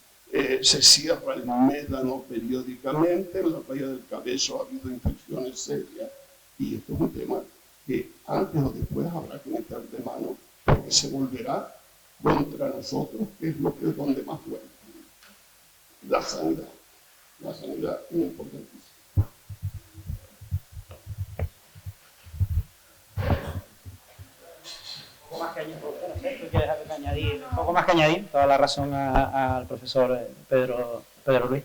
se cierra el médano periódicamente, en la playa del Cabezo ha habido infecciones serias, y esto es un tema que antes o después habrá que meter de mano, porque se volverá contra nosotros, que es lo que es donde más duele. La sanidad es importantísima. Un poco más que añadir, toda la razón al profesor Pedro Luis.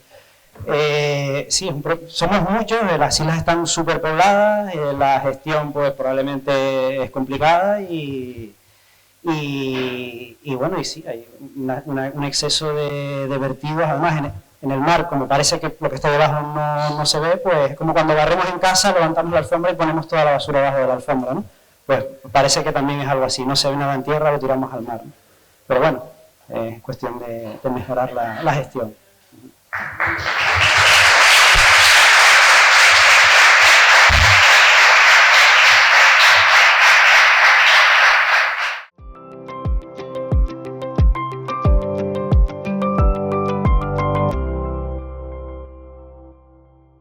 Sí, somos muchos, las islas están súper pobladas, la gestión pues probablemente es complicada y bueno, y sí, hay un exceso de vertidos, además en el mar, como parece que lo que está debajo no se ve, pues como cuando barremos en casa, levantamos la alfombra y ponemos toda la basura debajo de la alfombra, ¿no? Pues parece que también es algo así, no se ve nada en tierra, lo tiramos al mar, ¿no? Pero bueno, es cuestión de mejorar la gestión.